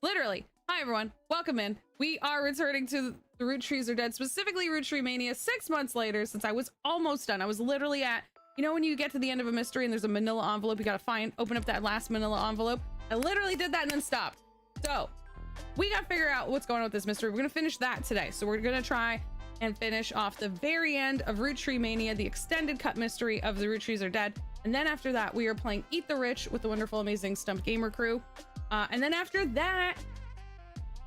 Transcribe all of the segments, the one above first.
Literally. Hi, everyone. Welcome in. We are returning to the Roottrees Are Dead, specifically Roottreemania, 6 months later, since I was almost done. I was literally at, you know, when you get to the end of a mystery and there's a manila envelope, you gotta open up that last manila envelope. I literally did that and then stopped. So we gotta figure out what's going on with this mystery. We're gonna finish that today. So we're gonna try and finish off the very end of Roottreemania, the extended cut mystery of the Roottrees Are Dead. And then after that, we are playing Eat the Rich with the wonderful, amazing Stumped Gamer crew. And then after that,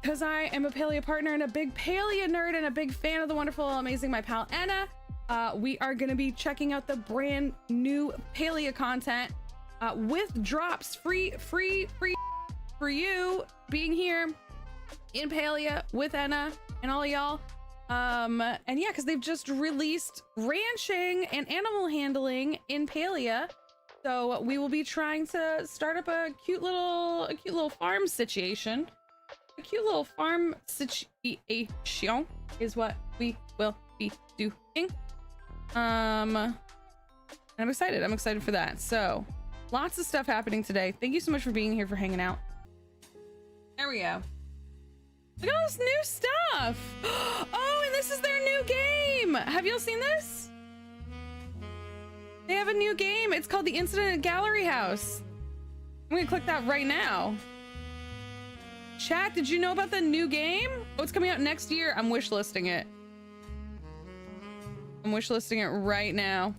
because I am a Palea partner and a big Palea nerd and a big fan of the wonderful, amazing my pal Anna, we are going to be checking out the brand new Palea content with drops free for you being here in Palea with Anna and all y'all. And yeah, because they've just released ranching and animal handling in Palea. So we will be trying to start up a cute little farm situation. A cute little farm situation is what we will be doing. And I'm excited. I'm excited for that. So lots of stuff happening today. Thank you so much for being here, for hanging out. There we go. Look at all this new stuff. Oh, and this is their new game. Have y'all seen this? They have a new game. It's called The Incident at Gallery House. I'm gonna click that right now. Chat, did you know about the new game? Oh, it's coming out next year. I'm wishlisting it. I'm wishlisting it right now.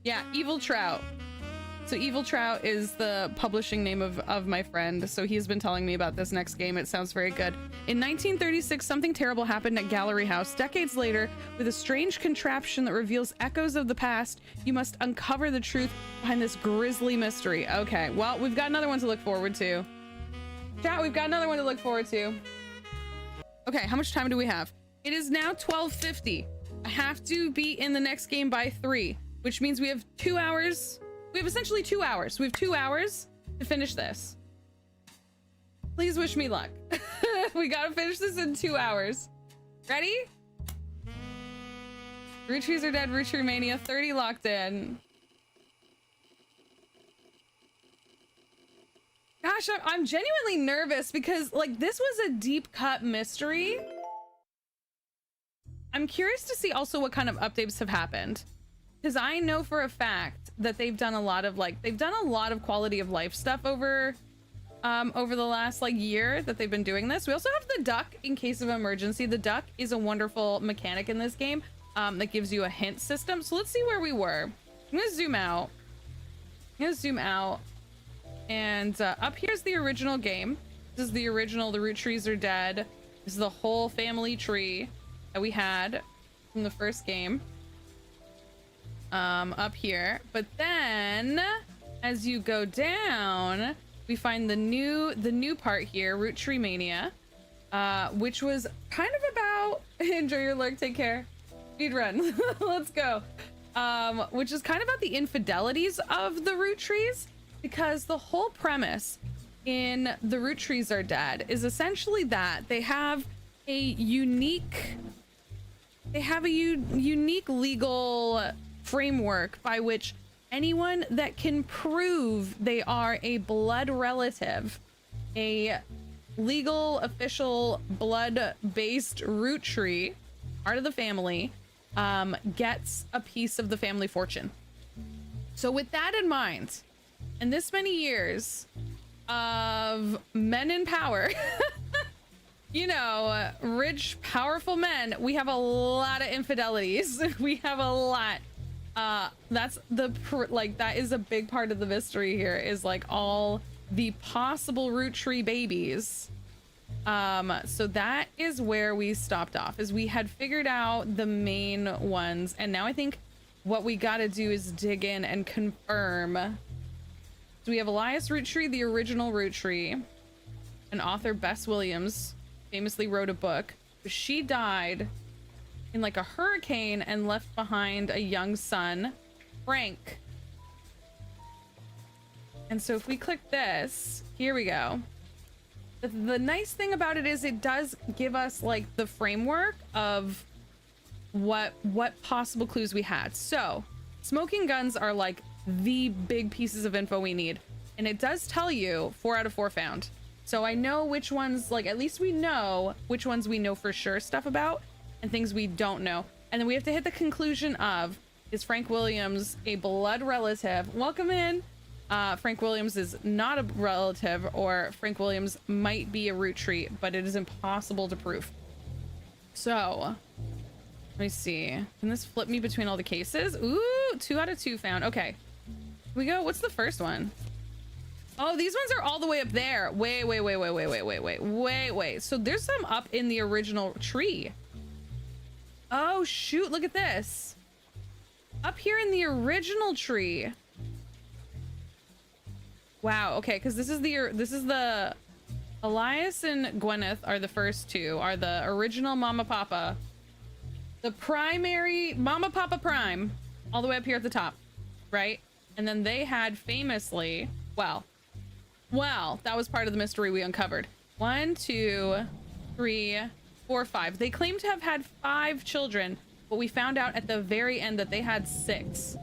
Yeah, Evil Trout. So Evil Trout is the publishing name of my friend. So he's been telling me about this next game. It sounds very good. In 1936, something terrible happened at Gallery House. Decades later, with a strange contraption that reveals echoes of the past, you must uncover the truth behind this grisly mystery. Okay, well, we've got another one to look forward to. Chat, we've got another one to look forward to. Okay, how much time do we have? It is now 12:50. I have to be in the next game by 3, which means we have 2 hours. We have essentially 2 hours. We have 2 hours to finish this. Please wish me luck. We gotta finish this in 2 hours. Ready? Roottrees Are Dead, Roottreemania, 30 locked in. Gosh, I'm genuinely nervous because, like, this was a deep cut mystery. I'm curious to see also what kind of updates have happened, because I know for a fact that they've done a lot of quality of life stuff over the last year that they've been doing this. We also have the duck in case of emergency. The duck is a wonderful mechanic in this game that gives you a hint system. So let's see where we were. I'm gonna zoom out. And up here's the original game. This is the original, the Roottrees Are Dead. This is the whole family tree that we had from the first game. Up here, but then as you go down, we find the new part here, Roottreemania, which was kind of about enjoy your lurk, take care, speed run. Let's go. Which is kind of about the infidelities of the Roottrees, because the whole premise in the Roottrees Are Dead is essentially that they have a unique legal framework by which anyone that can prove they are a blood relative, a legal official blood-based root tree, part of the family, gets a piece of the family fortune. So with that in mind, and this many years of men in power, you know, rich, powerful men, we have a lot of infidelities. We have a lot. That's that is a big part of the mystery here, is like all the possible root tree babies. So that is where we stopped off, is we had figured out the main ones, and now I think what we got to do is dig in and confirm. So we have Elias Roottree, the original Roottree, and author Bess Williams famously wrote a book. She died in like a hurricane and left behind a young son, Frank. And so if we click this, here we go. The nice thing about it is it does give us like the framework of what possible clues we had. So smoking guns are like the big pieces of info we need. and it does tell you 4 out of 4 found. So I know which ones, like, at least we know which ones we know for sure stuff about and things we don't know. And then we have to hit the conclusion of, is Frank Williams a blood relative? Welcome in. Frank Williams is not a relative, or Frank Williams might be a root tree, but it is impossible to prove. So let me see. Can this flip me between all the cases? Ooh, 2 out of 2 found. Okay. Here we go. What's the first one? Oh, these ones are all the way up there. Wait. So there's some up in the original tree. Oh, shoot. Look at this. Up here in the original tree. Wow. Okay, because this is the Elias and Gwyneth are the first 2, are the original Mama Papa. The primary Mama Papa Prime, all the way up here at the top, right? And then they had famously, well, that was part of the mystery we uncovered. 1, 2, 3, 4, 5. They claim to have had 5 children, but we found out at the very end that they had 6.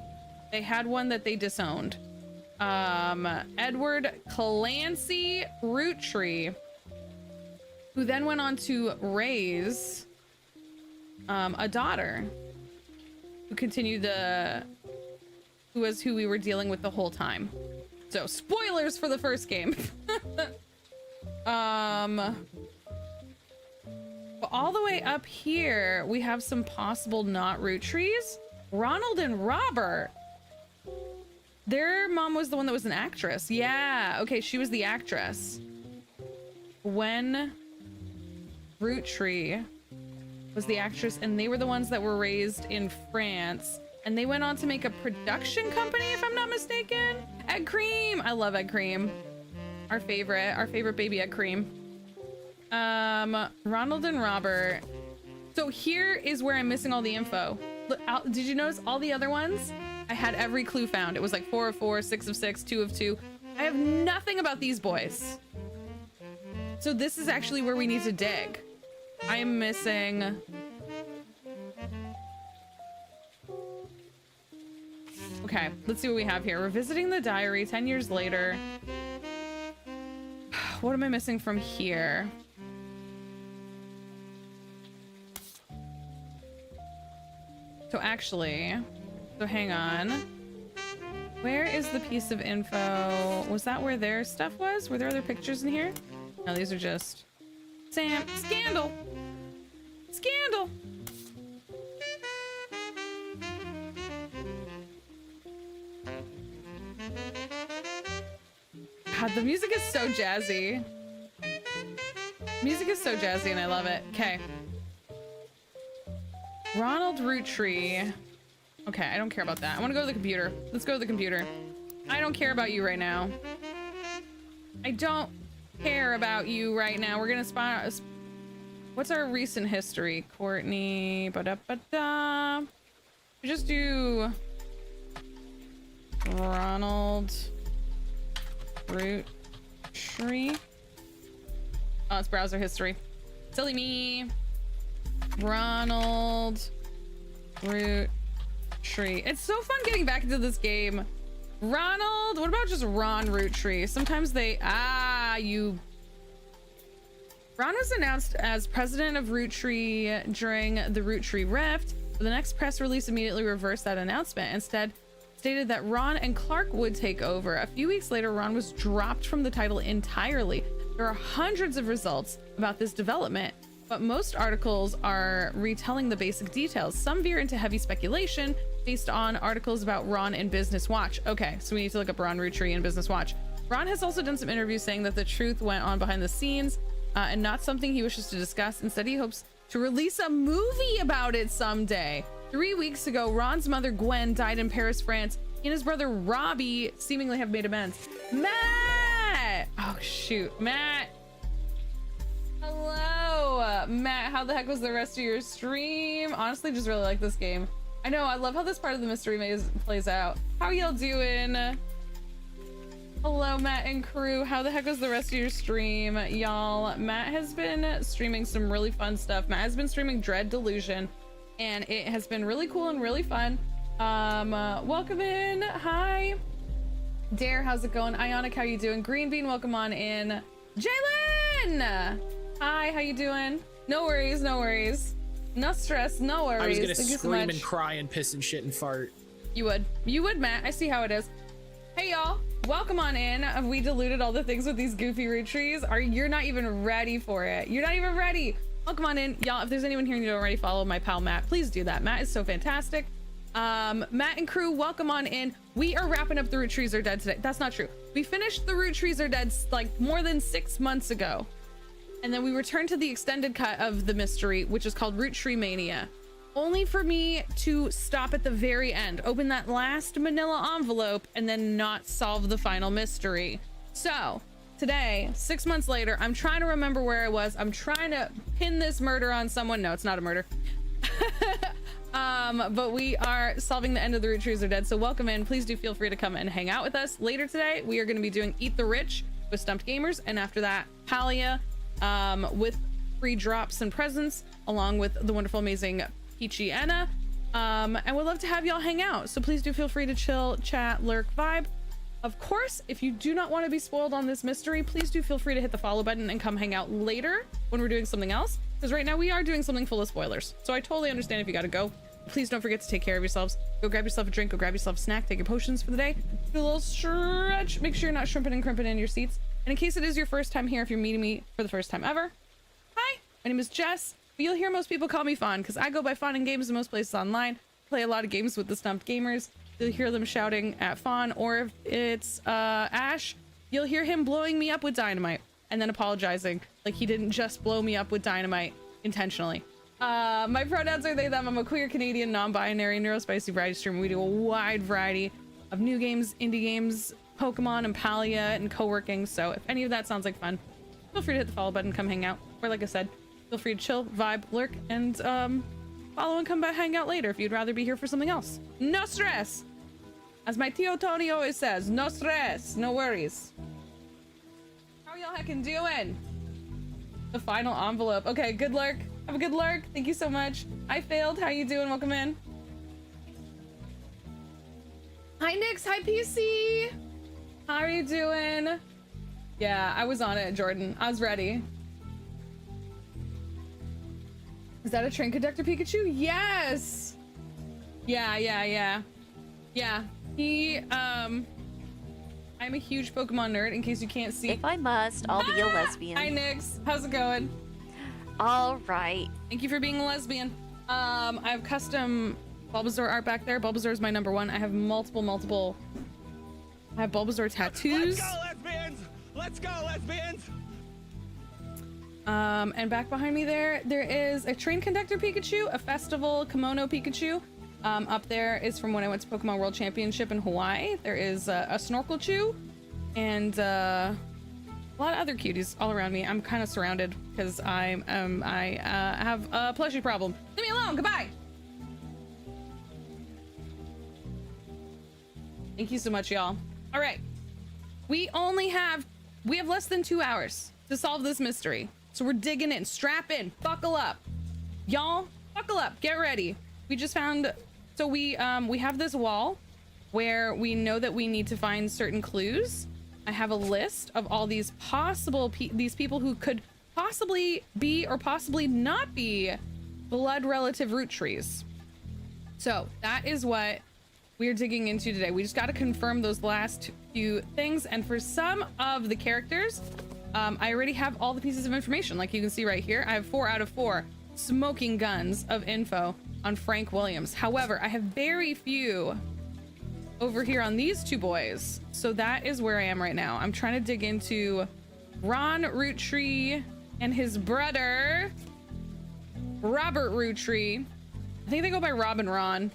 They had one that they disowned. Edward Clancy Roottree, who then went on to raise a daughter who continued who was who we were dealing with the whole time. So spoilers for the first game. But all the way up here we have some possible not root trees. Ronald and Robert, their mom was the one that was an actress. Yeah, okay, she was the actress. Gwen Roottree was the actress, and they were the ones that were raised in France, and they went on to make a production company, if I'm not mistaken. Egg Cream. I love Egg Cream. Our favorite baby Egg Cream. Ronald and Robert. So here is where I'm missing all the info. Look, did you notice all the other ones? I had every clue found. It was like 4 of 4, 6 of 6, 2 of 2. I have nothing about these boys. So this is actually where we need to dig. I am missing. Okay, let's see what we have here. Revisiting the diary 10 years later. What am I missing from here? So actually, so hang on. Where is the piece of info? Was that where their stuff was? Were there other pictures in here? No, these are just scandal. Scandal. God, the music is so jazzy. Music is so jazzy and I love it. Okay. Ronald Roottree. Okay, I don't care about that. I want to go to the computer. Let's go to the computer. I don't care about you right now. I don't care about you right now. We're gonna spawn. What's our recent history? Courtney. Ba-da-ba-da. We just do Ronald Roottree. Oh, it's browser history. Silly me. Ronald Roottree. It's so fun getting back into this game. Ronald. What about just Ron Roottree? Sometimes they Ron was announced as president of Roottree during the Roottree Rift, but the next press release immediately reversed that announcement. Instead, stated that Ron and Clark would take over. A few weeks later, Ron was dropped from the title entirely. There are hundreds of results about this development, but most articles are retelling the basic details. Some veer into heavy speculation based on articles about Ron in Business Watch. Okay, so we need to look up Ron Roottree in Business Watch. Ron has also done some interviews saying that the truth went on behind the scenes and not something he wishes to discuss. Instead, he hopes to release a movie about it someday. 3 weeks ago, Ron's mother, Gwen, died in Paris, France. He and his brother, Robbie, seemingly have made amends. Matt! Oh, shoot. Matt. Hello. Matt, how the heck was the rest of your stream? Honestly, just really like this game. I know, I love how this part of the mystery maze plays out. How y'all doing? Hello, Matt and crew. How the heck was the rest of your stream, y'all? Matt has been streaming some really fun stuff. Matt has been streaming Dread Delusion, and it has been really cool and really fun. Welcome in. Hi. Dare, how's it going? Ionic, how you doing? Green Bean, welcome on in. Jalen! Hi, how you doing? No worries, no worries. No stress, no worries. I was gonna Thank you so scream much. and cry and piss and shit and fart. You would, Matt. I see how it is. Hey y'all, welcome on in. We diluted all the things with these goofy Roottrees. You're not even ready for it. You're not even ready. Welcome on in, y'all. If there's anyone here and you don't already follow my pal Matt, please do that. Matt is so fantastic. Matt and crew, welcome on in. We are wrapping up the Roottrees Are Dead today. That's not true. We finished the Roottrees Are Dead like more than 6 months ago, and then we returned to the extended cut of the mystery, which is called Roottreemania, only for me to stop at the very end, open that last manila envelope, and then not solve the final mystery. So today, 6 months later, I'm trying to remember where I was. I'm trying to pin this murder on someone. No, it's not a murder. But we are solving the end of the Roottrees Are Dead, so welcome in. Please do feel free to come and hang out with us. Later today, we are going to be doing Eat the Rich with Stumped Gamers, and after that, Palia, with free drops and presents, along with the wonderful, amazing Peachy Anna. And we'd love to have y'all hang out, so please do feel free to chill, chat, lurk, vibe. Of course, if you do not want to be spoiled on this mystery, please do feel free to hit the follow button and come hang out later when we're doing something else, because right now we are doing something full of spoilers. So I totally understand if you gotta go. Please don't forget to take care of yourselves. Go grab yourself a drink, go grab yourself a snack, take your potions for the day, do a little stretch, make sure you're not shrimping and crimping in your seats. And in case it is your first time here, if you're meeting me for the first time ever, hi, my name is Jess. You'll hear most people call me Fawn because I go by FaunAndGames in most places online. Play a lot of games with the Stumped Gamers. You'll hear them shouting at Fawn, or if it's Ash, you'll hear him blowing me up with dynamite and then apologizing like he didn't just blow me up with dynamite intentionally. My pronouns are they, them. I'm a queer Canadian, non-binary, neurospicy variety streamer. We do a wide variety of new games, indie games, Pokemon, and Palia, and co-working. So if any of that sounds like fun, feel free to hit the follow button, come hang out. Or like I said, feel free to chill, vibe, lurk, and follow and come back hang out later if you'd rather be here for something else. No stress! As my Tio Tony always says, no stress, no worries. How are y'all heckin' doing? The final envelope. Okay, good lurk. Have a good lurk. Thank you so much. I failed. How you doing? Welcome in. Hi, Nix. Hi, PC. How are you doing? Yeah, I was on it, Jordan. I was ready. Is that a train conductor Pikachu? Yes. Yeah. He, I'm a huge Pokemon nerd, in case you can't see. If I must, I'll be a lesbian. Hi, Nix. How's it going? All right. Thank you for being a lesbian. I have custom Bulbasaur art back there. Bulbasaur is my #1. I have multiple. I have Bulbasaur tattoos. Let's go, lesbians! Let's go, lesbians! And back behind me there is a train conductor Pikachu, a festival kimono Pikachu. Up there is from when I went to Pokemon World Championship in Hawaii. There is a Snorkel Chew and a lot of other cuties all around me. I'm kind of surrounded because I have a plushie problem. Leave me alone. Goodbye. Thank you so much, y'all. All right, we have less than 2 hours to solve this mystery, so we're digging in. Strap in, buckle up, y'all. Buckle up, get ready. We just found. So we have this wall where we know that we need to find certain clues. I have a list of all these possible these people who could possibly be or possibly not be blood relative Roottrees. So that is what we're digging into today. We just got to confirm those last few things. And for some of the characters, I already have all the pieces of information. Like you can see right here, I have 4 out of 4 smoking guns of info on Frank Williams. However, I have very few over here on these 2 boys. So that is where I am right now. I'm trying to dig into Ron Roottree and his brother, Robert Roottree. I think they go by Rob and Ron.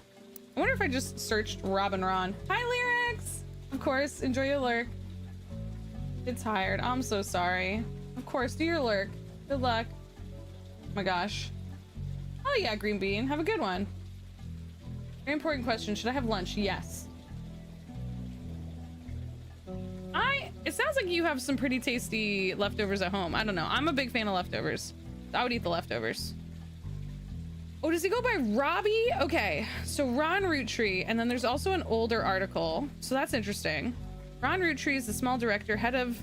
I wonder if I just searched Rob and Ron. Hi, Lyrics! Of course, enjoy your lurk. Get tired. I'm so sorry. Of course, do your lurk. Good luck. Oh my gosh. Oh yeah, Green Bean. Have a good one. Very important question. Should I have lunch? Yes. It sounds like you have some pretty tasty leftovers at home. I don't know. I'm a big fan of leftovers. I would eat the leftovers. Oh, does he go by Robbie? Okay, so Ron Roottree, and then there's also an older article. So that's interesting. Ron Roottrees is a small director, head of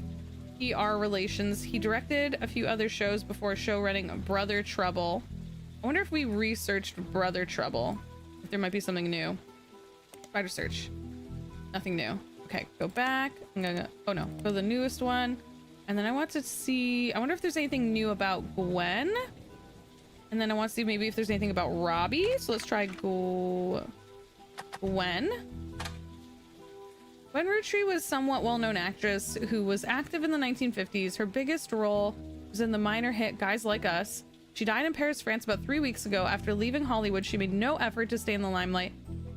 PR relations. He directed a few other shows before show running Brother Trouble. I wonder if we researched Brother Trouble, if there might be something new. Spider search. Nothing new. Okay, go back. I'm gonna, oh no, go to the newest one. And then I want to see, I wonder if there's anything new about Gwen. And then I want to see maybe if there's anything about Robbie. So let's try Gwen. Gwen Roottrees was a somewhat well-known actress who was active in the 1950s. Her biggest role was in the minor hit Guys Like Us. She died in Paris, France about 3 weeks ago. After leaving Hollywood, she made no effort to stay in the limelight,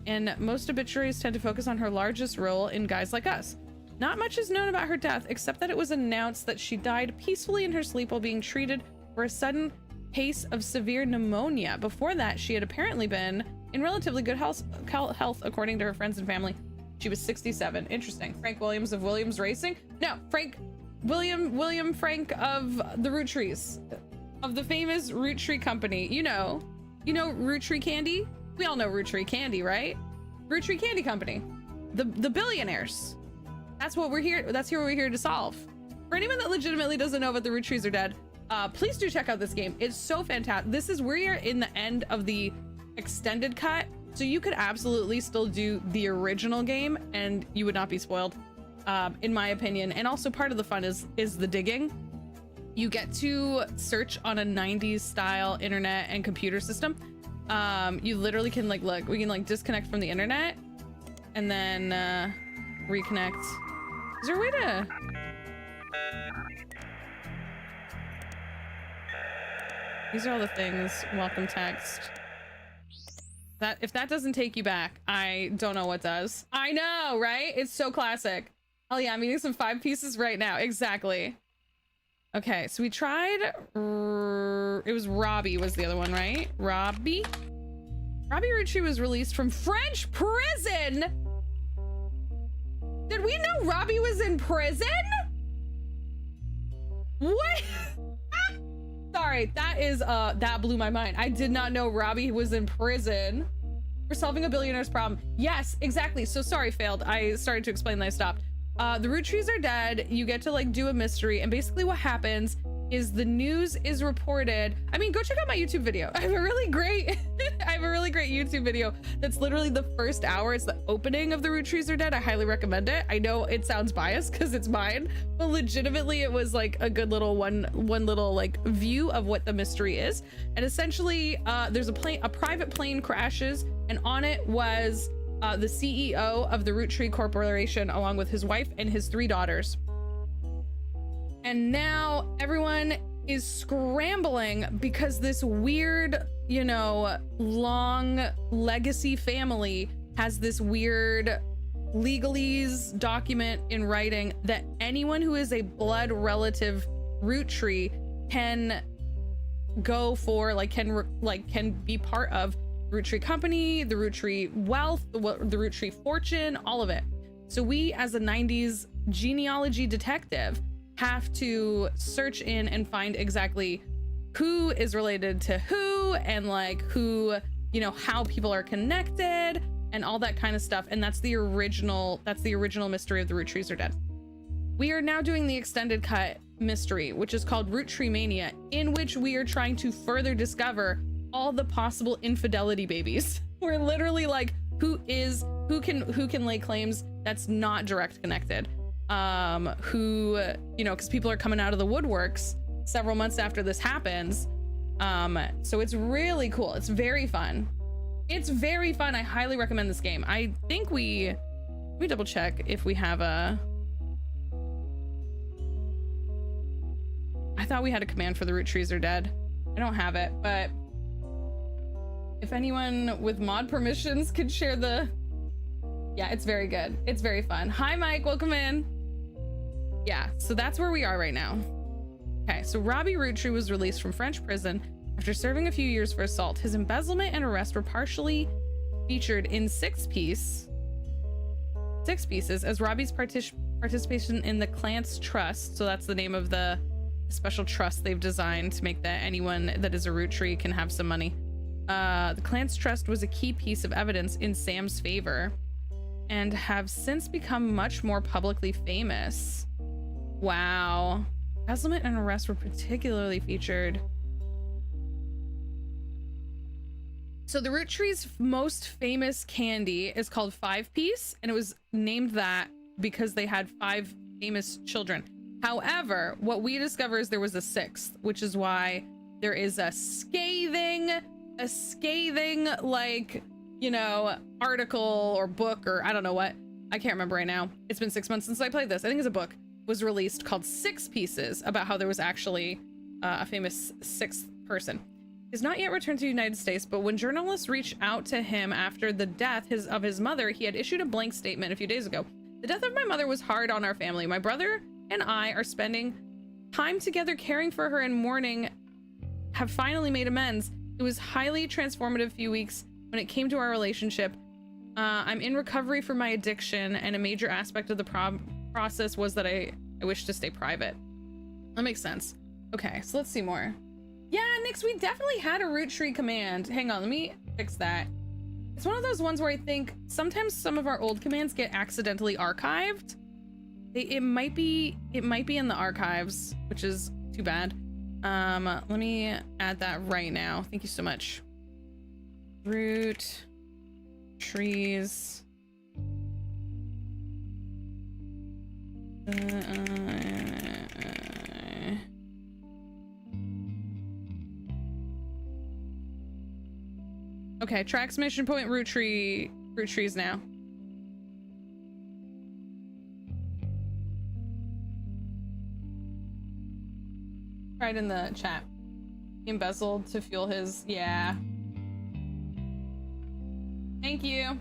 and most obituaries tend to focus on her largest role in Guys Like Us. Not much is known about her death, except that it was announced that she died peacefully in her sleep while being treated for a sudden case of severe pneumonia. Before that, she had apparently been in relatively good health according to her friends and family. She was 67. Interesting. Frank Williams of Williams Racing? No, William Frank of the Roottrees, of the famous Roottree company. You know Roottrees Candy? We all know Roottrees Candy, right? Roottrees Candy Company. The billionaires. That's what we're here. That's what we're here to solve. For anyone that legitimately doesn't know about the Roottrees Are Dead, please do check out this game. It's so fantastic. We are in the end of the extended cut, so you could absolutely still do the original game and you would not be spoiled, in my opinion. And also part of the fun is the digging. You get to search on a 90s style internet and computer system. You literally can we can disconnect from the internet and then reconnect. Is there a way to... These are all the things. Welcome text. That if that doesn't take you back, I don't know what does. I know, right? It's so classic. Oh yeah, I'm eating some 5 pieces right now. Exactly. Okay, so we tried. It was Robbie was the other one, right? Robbie Roottrees was released from French prison. Did we know Robbie was in prison? What? Sorry, that blew my mind. I did not know Robbie was in prison for solving a billionaire's problem. Yes, exactly. So sorry, failed. I started to explain, then I stopped. The Roottrees are dead. You get to do a mystery, and basically what happens is the news is reported. I mean, go check out my YouTube video. I have a really great YouTube video that's literally the first hour. It's the opening of the Roottrees Are Dead. I highly recommend it. I know it sounds biased because it's mine, but legitimately it was a good little one little view of what the mystery is. And essentially there's a private plane crashes, and on it was the CEO of the Roottree Corporation along with his wife and his 3 daughters. And now everyone is scrambling because this weird, long legacy family has this weird legalese document in writing that anyone who is a blood relative Roottree can go for, can be part of Roottree Company, the Roottree wealth, the Roottree fortune, all of it. So we, as a 90s genealogy detective, have to search in and find exactly who is related to who, and who, how people are connected and all that kind of stuff. And that's the original mystery of the Roottrees Are Dead. We are now doing the extended cut mystery, which is called Roottreemania, in which we are trying to further discover all the possible infidelity babies. We're literally who can lay claims that's not direct connected. Who, because people are coming out of the woodworks several months after this happens. So it's really cool. It's very fun. I highly recommend this game. I think let me double check if we have I thought we had a command for the Roottrees Are Dead. I don't have it, but if anyone with mod permissions could share yeah, it's very good. It's very fun. Hi, Mike, welcome in. Yeah, so that's where we are right now. Okay, so Robbie Roottrees was released from French prison after serving a few years for assault. His embezzlement and arrest were partially featured in 6 pieces as Robbie's participation in the Clance Trust. So that's the name of the special trust they've designed to make that anyone that is a Roottree can have some money. The Clance Trust was a key piece of evidence in Sam's favor. and have since become much more publicly famous. Wow. Embezzlement and arrest were particularly featured. So the Roottrees' most famous candy is called 5-piece, and it was named that because they had 5 famous children. However, what we discover is there was a 6th, which is why there is a scathing, like, you know, article or book, or I don't know what. I can't remember right now. It's been 6 months since I played this. I think it's a book was released called 6 Pieces about how there was actually a famous 6th person. He's not yet returned to the United States, but when journalists reached out to him after the death of his mother, he had issued a blank statement a few days ago. The death of my mother was hard on our family. My brother and I are spending time together caring for her and mourning, have finally made amends. It was highly transformative few weeks when it came to our relationship. I'm in recovery from my addiction, and a major aspect of the process was that I wish to stay private. That makes sense. Okay, so let's see more. Yeah, Nix, we definitely had a Roottree command. Hang on, let me fix that. It's one of those ones where I think sometimes some of our old commands get accidentally archived. It might be in the archives, which is too bad. Let me add that right now. Thank you so much. Roottrees. Okay, tracks mission point Roottrees now. Right in the chat. Embezzled to fuel his, yeah. Thank you.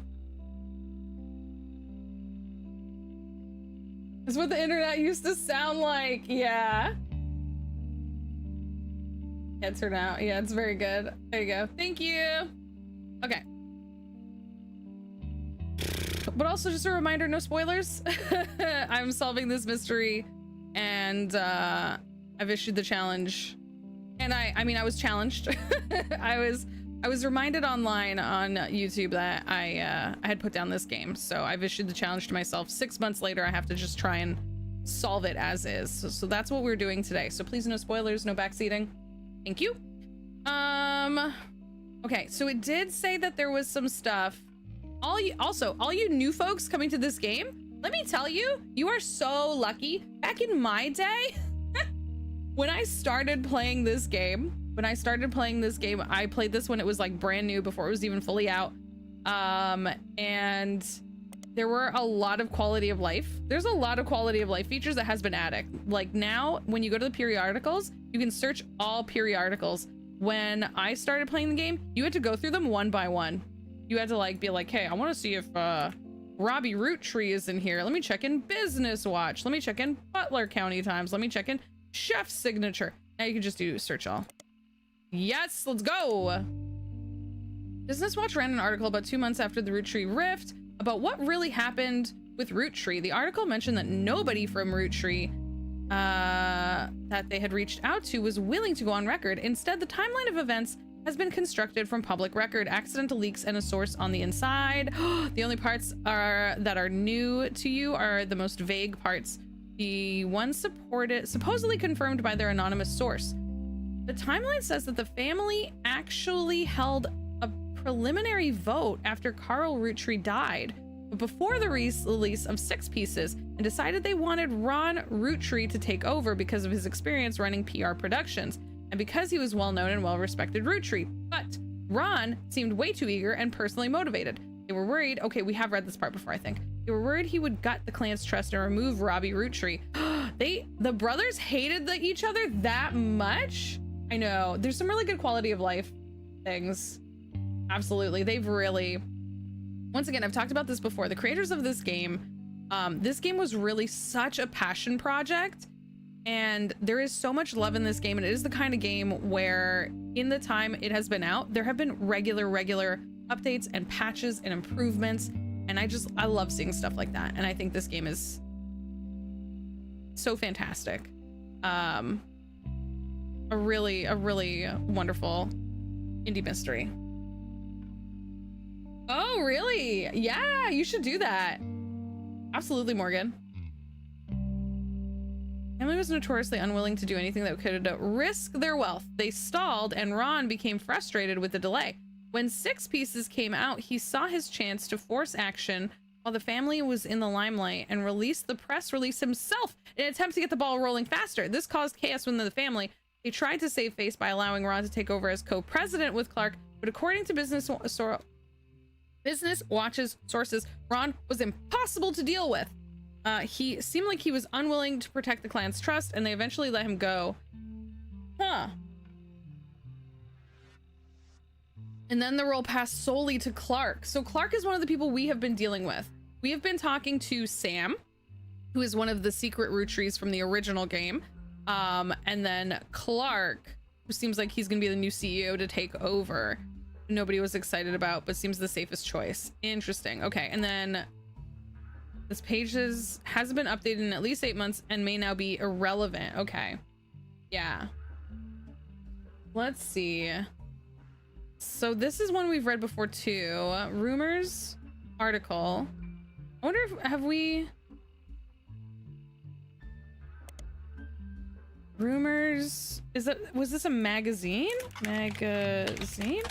That's what the internet used to sound like, yeah. It's her now. Yeah, it's very good. There you go. Thank you. Okay. But also just a reminder, no spoilers. I'm solving this mystery, and I've issued the challenge. And I mean, I was challenged. I was reminded online on YouTube that I had put down this game. So I've issued the challenge to myself. 6 months later, I have to just try and solve it as is. So that's what we're doing today. So please, no spoilers, no backseating. Thank you. Okay, so it did say that there was some stuff. All you new folks coming to this game, let me tell you, you are so lucky. Back in my day, when I started playing this game, I played this when it was like brand new, before it was even fully out. And there were a lot of quality of life. There's a lot of quality of life features that has been added. Like now, when you go to the periodicals, you can search all periodicals. When I started playing the game, you had to go through them one by one. You had to like be like, hey, I want to see if Robbie Roottree is in here. Let me check in Business Watch. Let me check in Butler County Times. Let me check in Chef's Signature. Now you can just do search all. Yes, let's go. Business Watch ran an article about 2 months after the Roottree rift about what really happened with Roottree. The article mentioned that nobody from Roottree that they had reached out to was willing to go on record. Instead, the timeline of events has been constructed from public record, accidental leaks, and a source on the inside. The only parts that are new to you are the most vague parts. The ones supposedly confirmed by their anonymous source. The timeline says that the family actually held a preliminary vote after Carl Roottree died, but before the release of 6 Pieces, and decided they wanted Ron Roottree to take over because of his experience running PR productions, and because he was well-known and well-respected Roottree. But Ron seemed way too eager and personally motivated. They were worried, okay, we have read this part before, I think. They were worried he would gut the clan's trust and remove Robbie Roottree. The brothers hated each other that much? I know, there's some really good quality of life things. Absolutely, they've really... Once again, I've talked about this before. The creators of this game was really such a passion project, and there is so much love in this game, and it is the kind of game where in the time it has been out, there have been regular updates and patches and improvements, and I love seeing stuff like that, and I think this game is so fantastic. A really wonderful indie mystery. Oh, really? Yeah, you should do that. Absolutely, Morgan. Family was notoriously unwilling to do anything that could risk their wealth. They stalled, and Ron became frustrated with the delay. When Six Pieces came out, he saw his chance to force action while the family was in the limelight and released the press release himself in an attempt to get the ball rolling faster. This caused chaos within the family. They tried to save face by allowing Ron to take over as co-president with Clark, but according to Business Watch's sources, Ron was impossible to deal with. He seemed like he was unwilling to protect the clan's trust, and they eventually let him go. Huh. And then the role passed solely to Clark. So Clark is one of the people we have been dealing with. We have been talking to Sam, who is one of the secret Roottrees from the original game. And then Clark, who seems like he's going to be the new CEO to take over. Nobody was excited about, but seems the safest choice. Interesting. Okay. And then this page hasn't been updated in at least 8 months and may now be irrelevant. Okay. Yeah. Let's see. So this is one we've read before too. Rumors article. I wonder if have we rumors, was this a magazine? Magazine?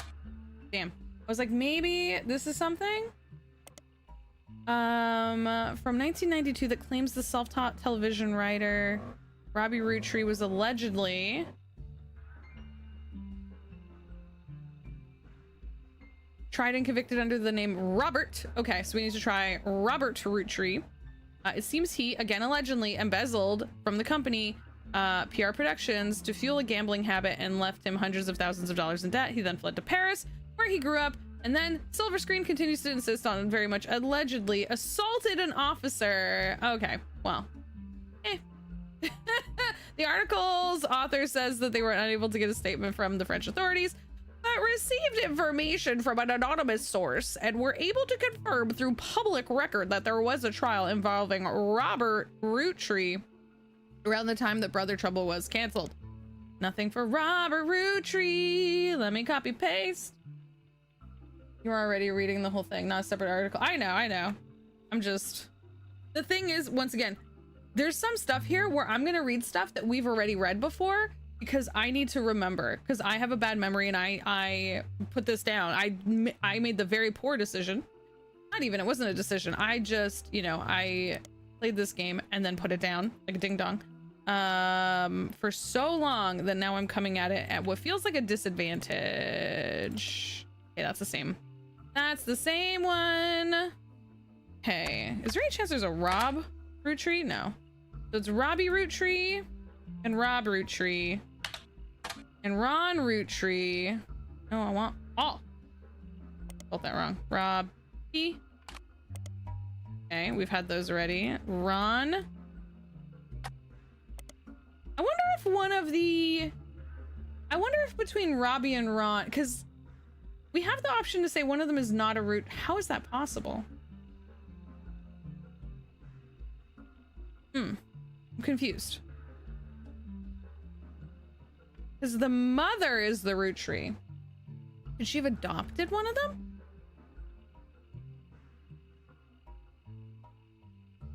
Damn. I was like, maybe this is something from 1992 that claims the self-taught television writer Robbie Roottree was allegedly tried and convicted under the name Robert. Okay, so we need to try Robert Roottree. It seems he, again allegedly, embezzled from the company PR Productions to fuel a gambling habit and left him hundreds of thousands of dollars in debt. He then fled to Paris, where he grew up, and then Silver Screen continues to insist on very much allegedly assaulted an officer. Okay, well, The article's author says that they were unable to get a statement from the French authorities, but received information from an anonymous source and were able to confirm through public record that there was a trial involving Robert Roottree around the time that Brother Trouble was canceled. Nothing for Robert Roottree. Let me copy paste. You're already reading the whole thing, not a separate article. I know. I'm just, the thing is, once again, there's some stuff here where I'm gonna read stuff that we've already read before because I need to remember, because I have a bad memory and I put this down. I made the very poor decision. Not even, it wasn't a decision. I just, I played this game and then put it down like a ding dong for so long that now I'm coming at it at what feels like a disadvantage. Okay, that's the same. That's the same one. Hey, is there any chance there's a Rob Roottree? No. So it's Robbie Roottree and Rob Roottree and Ron Roottree. No, I want all. Spelled that wrong. Rob E. Okay, we've had those already. Ron. I wonder if between Robbie and Ron, because we have the option to say one of them is not a root. How is that possible? I'm confused. Because the mother is the Roottree. Could she have adopted one of them?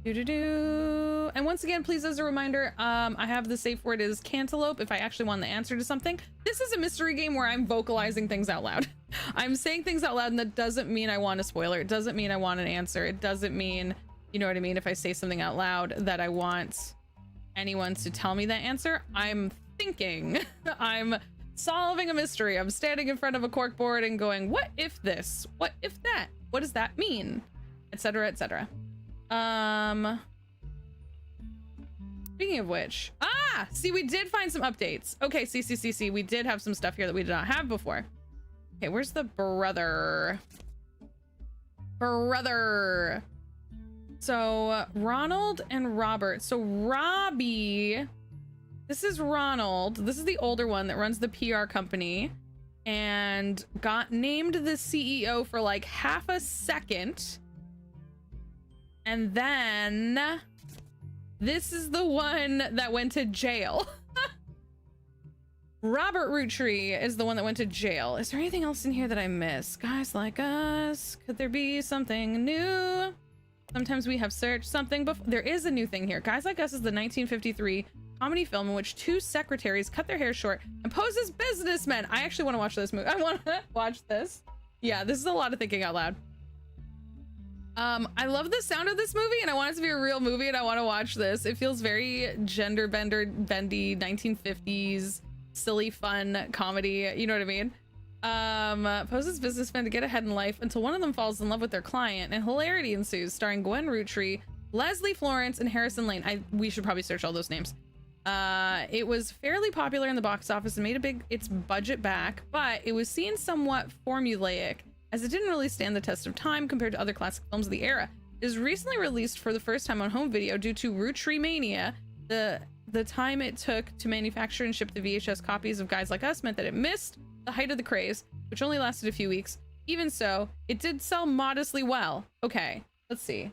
And once again, please, as a reminder, I have the safe word is cantaloupe if I actually want the answer to something. This is a mystery game where I'm vocalizing things out loud. I'm saying things out loud, and that doesn't mean I want a spoiler. It doesn't mean I want an answer. It doesn't mean, you know what I mean, if I say something out loud that I want anyone to tell me that answer. I'm thinking. I'm solving a mystery. I'm standing in front of a cork board and going, what if this? What if that? What does that mean? Etc., etc. Speaking of which, see, we did find some updates. Okay, see, we did have some stuff here that we did not have before. Okay, where's the brother? So Ronald and Robert. So Robbie, this is Ronald. This is the older one that runs the PR company and got named the CEO for like half a second. And then this is the one that went to jail. Robert Roottree is the one that went to jail. Is there anything else in here that I missed? Guys Like Us. Could there be something new? Sometimes we have searched something before. There is a new thing here. Guys Like Us is the 1953 comedy film in which two secretaries cut their hair short and pose as businessmen. I actually want to watch this movie. I want to watch this. Yeah, this is a lot of thinking out loud. I love the sound of this movie and I want it to be a real movie and I want to watch this. It feels very gender bendy 1950s silly fun comedy, you know what I mean? Poses businessmen to get ahead in life until one of them falls in love with their client and hilarity ensues, starring Gwen Roottree, Leslie Florence, and Harrison Lane. We should probably search all those names. It was fairly popular in the box office and made its budget back, but it was seen somewhat formulaic as it didn't really stand the test of time compared to other classic films of the era. It was recently released for the first time on home video due to Roottreemania. The time it took to manufacture and ship the VHS copies of Guys Like Us meant that it missed the height of the craze, which only lasted a few weeks. Even so, it did sell modestly well. Okay, let's see.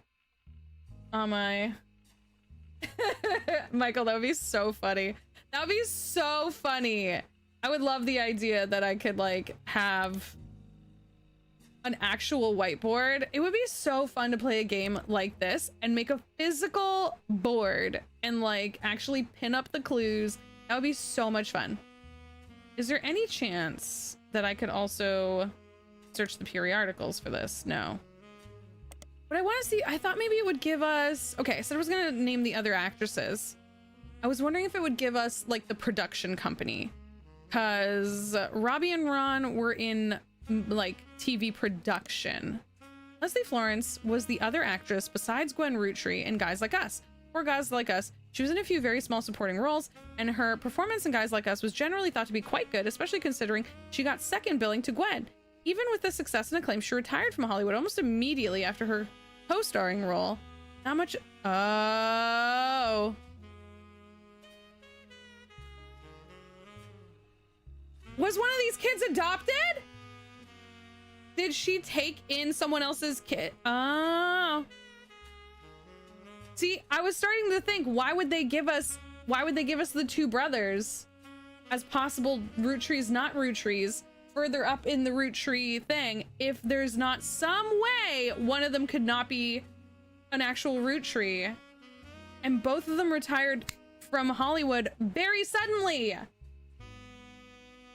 Michael, that would be so funny. That would be so funny. I would love the idea that I could like have an actual whiteboard. It would be so fun to play a game like this and make a physical board and like actually pin up the clues. That would be so much fun. Is there any chance that I could also search the periodicals for this? No. But I want to see, I thought maybe it would give us, okay, so I was gonna name the other actresses. I was wondering if it would give us like the production company, because Robbie and Ron were in like TV production. Leslie Florence was the other actress besides Gwen Roottree in Guys Like Us. For Guys Like Us, she was in a few very small supporting roles, and her performance in Guys Like Us was generally thought to be quite good, especially considering she got second billing to Gwen. Even with the success and acclaim, she retired from Hollywood almost immediately after her co-starring role. Not much. Oh. Was one of these kids adopted? Did she take in someone else's kid? Oh. See, I was starting to think, why would they give us the two brothers as possible Roottrees, not Roottrees, further up in the Roottree thing, if there's not some way one of them could not be an actual Roottree, and both of them retired from Hollywood very suddenly.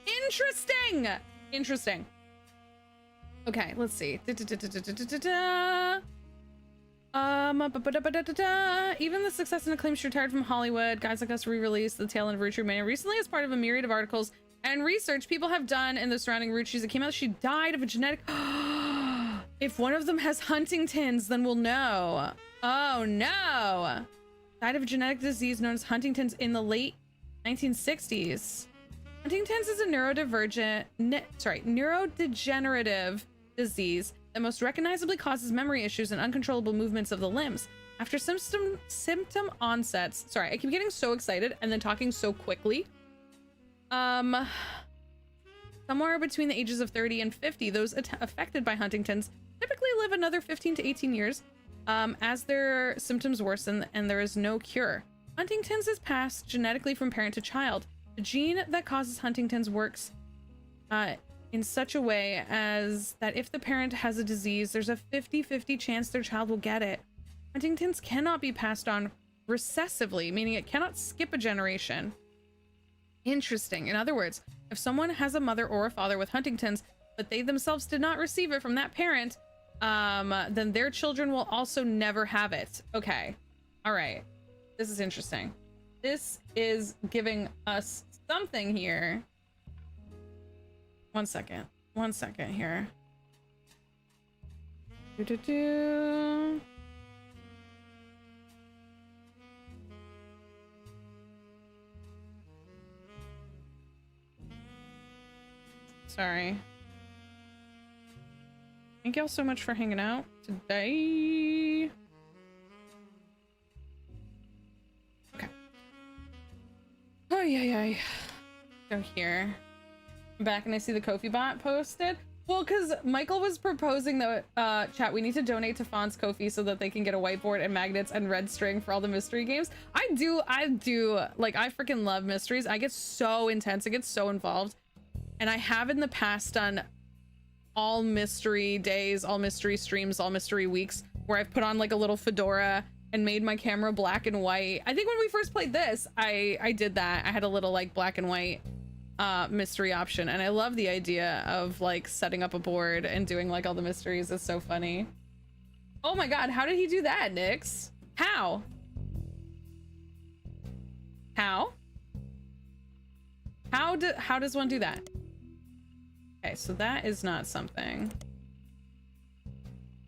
Interesting. Interesting. Okay, let's see. Even the success and acclaim she retired from Hollywood. Guys Like Us re-released the tail end of Roottreemania recently as part of a myriad of articles and research people have done in the surrounding Roottrees. It came out she died of a genetic. If one of them has Huntington's, then we'll know. Oh no! Died of a genetic disease known as Huntington's in the late 1960s. Huntington's is a neurodegenerative disease that most recognizably causes memory issues and uncontrollable movements of the limbs. After symptom onsets, sorry, I keep getting so excited and then talking so quickly. Somewhere between the ages of 30 and 50, those affected by Huntington's typically live another 15 to 18 years as their symptoms worsen and there is no cure. Huntington's is passed genetically from parent to child. The gene that causes Huntington's works in such a way as that if the parent has a disease, there's a 50-50 chance their child will get it. Huntington's cannot be passed on recessively, meaning it cannot skip a generation. Interesting. In other words, if someone has a mother or a father with Huntington's, but they themselves did not receive it from that parent, then their children will also never have it. Okay. All right. This is interesting. This is giving us something here. One second here. Sorry. Thank y'all so much for hanging out today. Okay. Oh, yeah. Go here. I'm back and I see the Ko-fi bot posted. Well, because Michael was proposing that, chat, we need to donate to Fawn's Ko-fi so that they can get a whiteboard and magnets and red string for all the mystery games. I do, like, I freaking love mysteries. I get so intense, I get so involved. And I have in the past done all mystery days, all mystery streams, all mystery weeks, where I've put on like a little fedora and made my camera black and white. I think when we first played this, I did that. I had a little like black and white mystery option, and I love the idea of like setting up a board and doing like all the mysteries. It's so funny. Oh my god, how did he do that, Nyx? How does one do that? Okay, so that is not something.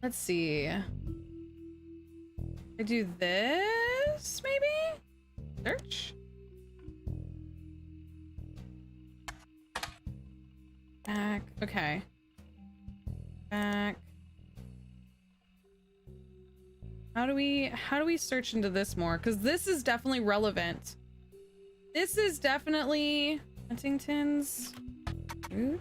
Let's see. I do this maybe? Search. Back. Okay. Back. How do we search into this more? Because this is definitely relevant. This is definitely Huntington's root.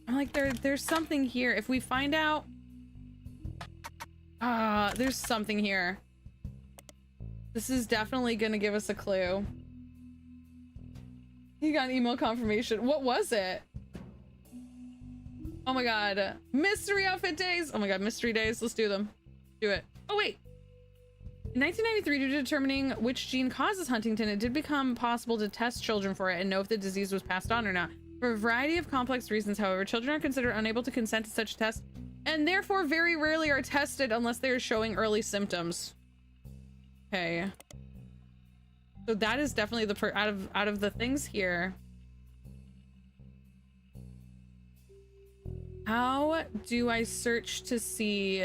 I'm like, there's something here. If we find out, there's something here. This is definitely gonna give us a clue. You got an email confirmation. What was it? Oh my god. Mystery outfit days. Oh my god, mystery days. Let's do them. Do it. Oh wait. In 1993, due to determining which gene causes Huntington, it did become possible to test children for it and know if the disease was passed on or not. For a variety of complex reasons, however, children are considered unable to consent to such tests and therefore very rarely are tested unless they are showing early symptoms. Okay. So that is definitely the out of the things here. How do I search to see?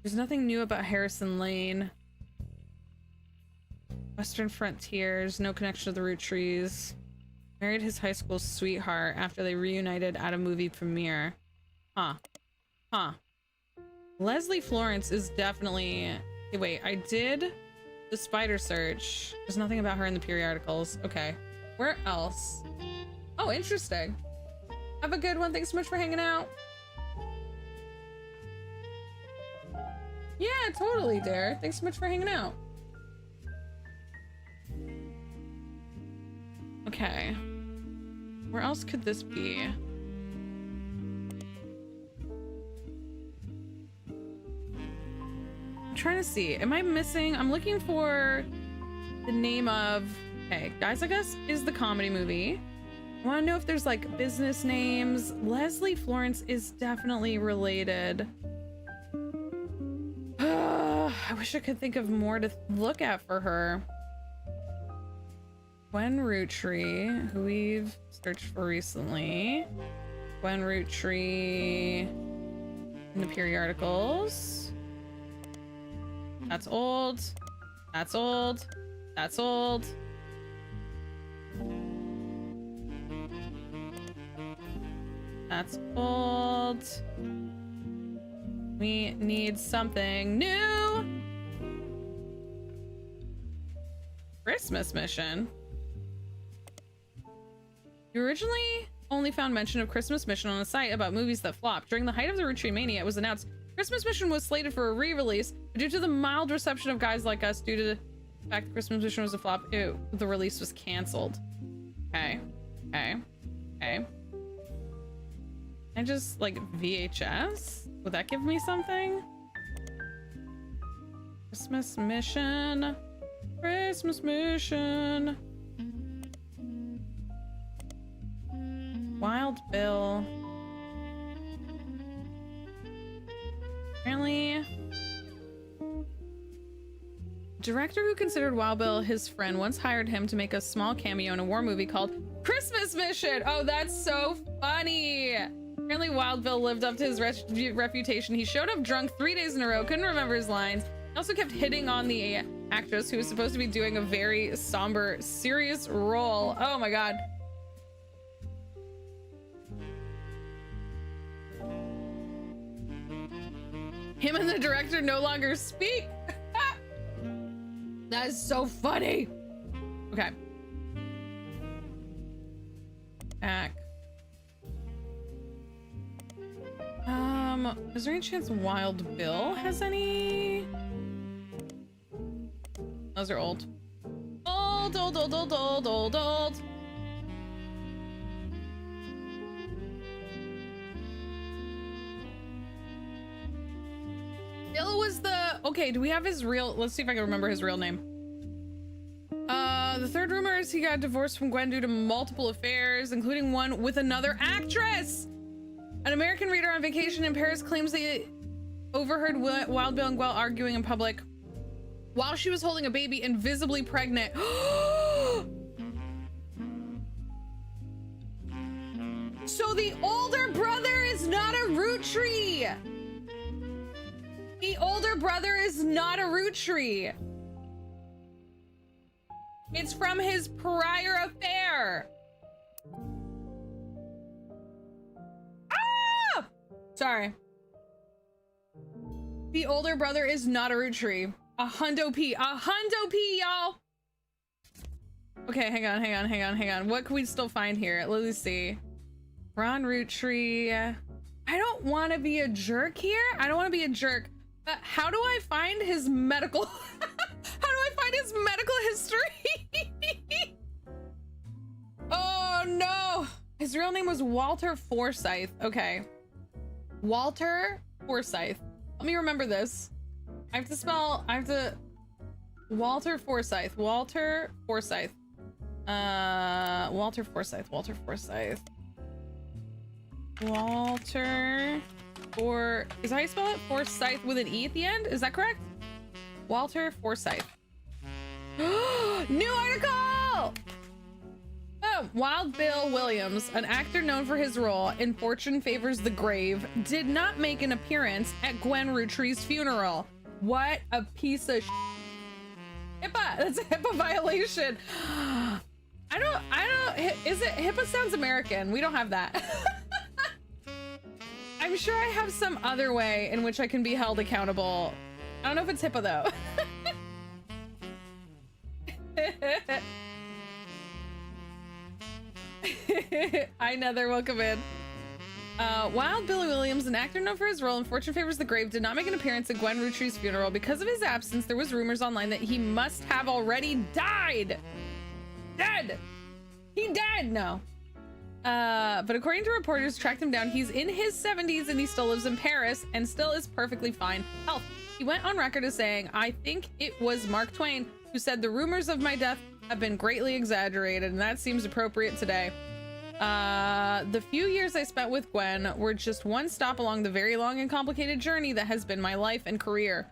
There's nothing new about Harrison Lane. Western Frontiers, no connection to the Roottrees. Married his high school sweetheart after they reunited at a movie premiere. Huh. Leslie Florence is definitely... Hey, wait, I did the spider search. There's nothing about her in the periodicals. Okay. Where else? Oh, interesting. Have a good one. Thanks so much for hanging out. Yeah, totally, Dare. Thanks so much for hanging out. Okay. Where else could this be? I'm trying to see. Am I missing? I'm looking for the name of... Okay, Guys Like Us is the comedy movie. I want to know if there's like business names. Leslie Florence is definitely related. I wish I could think of more to look at for her. Gwen Roottree, who we've searched for recently. Gwen Roottree in the periodicals. That's old. That's old. That's old. That's old. We need something new. Christmas Mission. You originally only found mention of Christmas Mission on a site about movies that flopped. During the height of the Roottreemania, it was announced Christmas Mission was slated for a re-release, but due to the mild reception of Guys Like Us, due to the fact that Christmas Mission was a flop, the release was canceled. Okay. I just like VHS? Would that give me something? Christmas Mission. Christmas Mission. Wild Bill. Apparently, director who considered Wild Bill his friend once hired him to make a small cameo in a war movie called Christmas Mission. Oh, that's so funny. Apparently Wild Bill lived up to his reputation. He showed up drunk 3 days in a row, couldn't remember his lines. He also kept hitting on the actress who was supposed to be doing a very somber, serious role. Oh my god. Him and the director no longer speak. That is so funny. Okay. Back. Is there any chance Wild Bill has any? Those are old. Old. Bill was the... Okay, do we have his real... Let's see if I can remember his real name. The third rumor is he got divorced from Gwen due to multiple affairs, including one with another actress. An American reader on vacation in Paris claims they overheard Wild Bill and Gwen arguing in public while she was holding a baby and visibly pregnant. So the older brother is not a Rootree. The older brother is not a Rootree. It's from his prior affair. Ah! Sorry. The older brother is not a Rootree. A hundo P, y'all. Okay, hang on. What can we still find here? Let me see. Ron Rootree. I don't want to be a jerk here. I don't want to be a jerk. But how do I find his medical? How do I find his medical history? Oh no. His real name was Walter Forsythe. Okay. Walter Forsythe. Let me remember this. Walter Forsythe. Walter Forsythe. Is that how you spell it? Forsythe with an E at the end? Is that correct? Walter Forsythe. New article! Oh, Wild Bill Williams, an actor known for his role in Fortune Favors the Grave, did not make an appearance at Gwen Rootree's funeral. What a piece of HIPAA! That's a HIPAA violation. Is it HIPAA sounds American? We don't have that. I'm sure I have some other way in which I can be held accountable. I don't know if it's HIPAA though. Hi Nether, welcome in. Wild Billy Williams, an actor known for his role in Fortune Favors the Grave, did not make an appearance at Gwen Rootree's funeral. Because of his absence, there was rumors online that he must have already died. Dead. He dead. No. But according to reporters tracked him down, he's in his 70s and he still lives in Paris and still is perfectly fine health. He went on record as saying, I think it was Mark Twain who said the rumors of my death have been greatly exaggerated, and that seems appropriate today. The few years I spent with Gwen were just one stop along the very long and complicated journey that has been my life and career.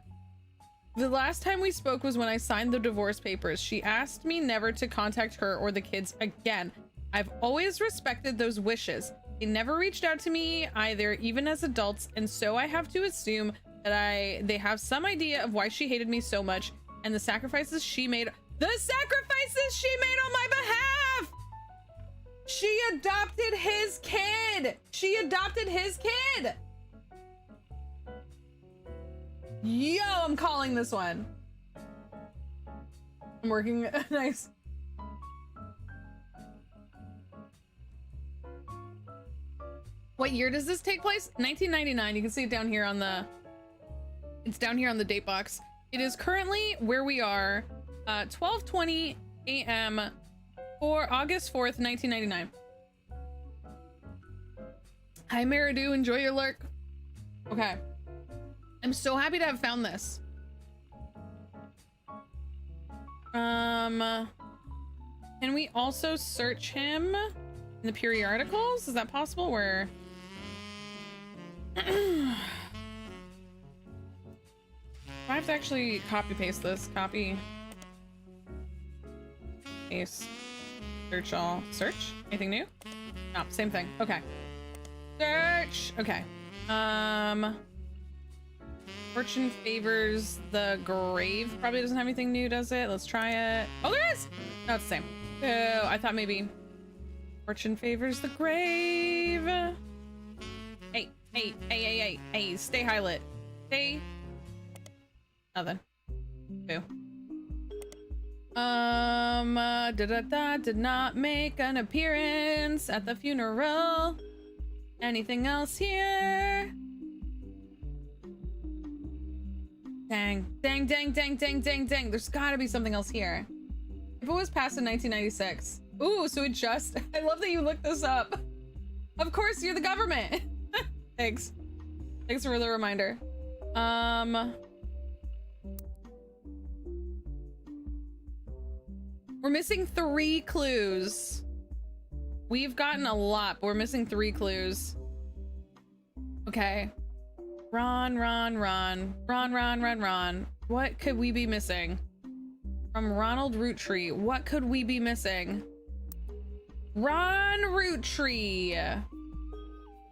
The last time we spoke was when I signed the divorce papers. She asked me never to contact her or the kids again. I've always respected those wishes. They never reached out to me either, even as adults, and so I have to assume that they have some idea of why she hated me so much and the sacrifices she made. The sacrifices she made on my behalf! She adopted his kid! She adopted his kid! Yo, I'm calling this one. I'm working. Nice. What year does this take place? 1999. You can see it down here on the... It's down here on the date box. It is currently where we are, 12:20 a.m. for August 4th, 1999. Hi, Maridu. Enjoy your lurk. Okay. I'm so happy to have found this. Can we also search him in the periodicals? Is that possible? Where... I have to actually copy paste this. Copy. Paste. Search all. Search? Anything new? No, same thing. Okay. Search. Okay. Fortune Favors the Grave probably doesn't have anything new, does it? Let's try it. Oh, there is! No, it's the same. Oh, I thought maybe Fortune Favors the Grave. Hey, stay high lit. Hey. Nothing. Boo. Did not make an appearance at the funeral. Anything else here? Dang. Dang, dang, dang, dang, dang, dang. There's gotta be something else here. If it was passed in 1996. Ooh, so it just... I love that you looked this up. Of course, you're the government. Thanks. Thanks for the reminder. We're missing 3 clues. We've gotten a lot, but we're missing 3 clues. Okay. Ron. What could we be missing? From Ronald Roottree, what could we be missing? Ron Roottree.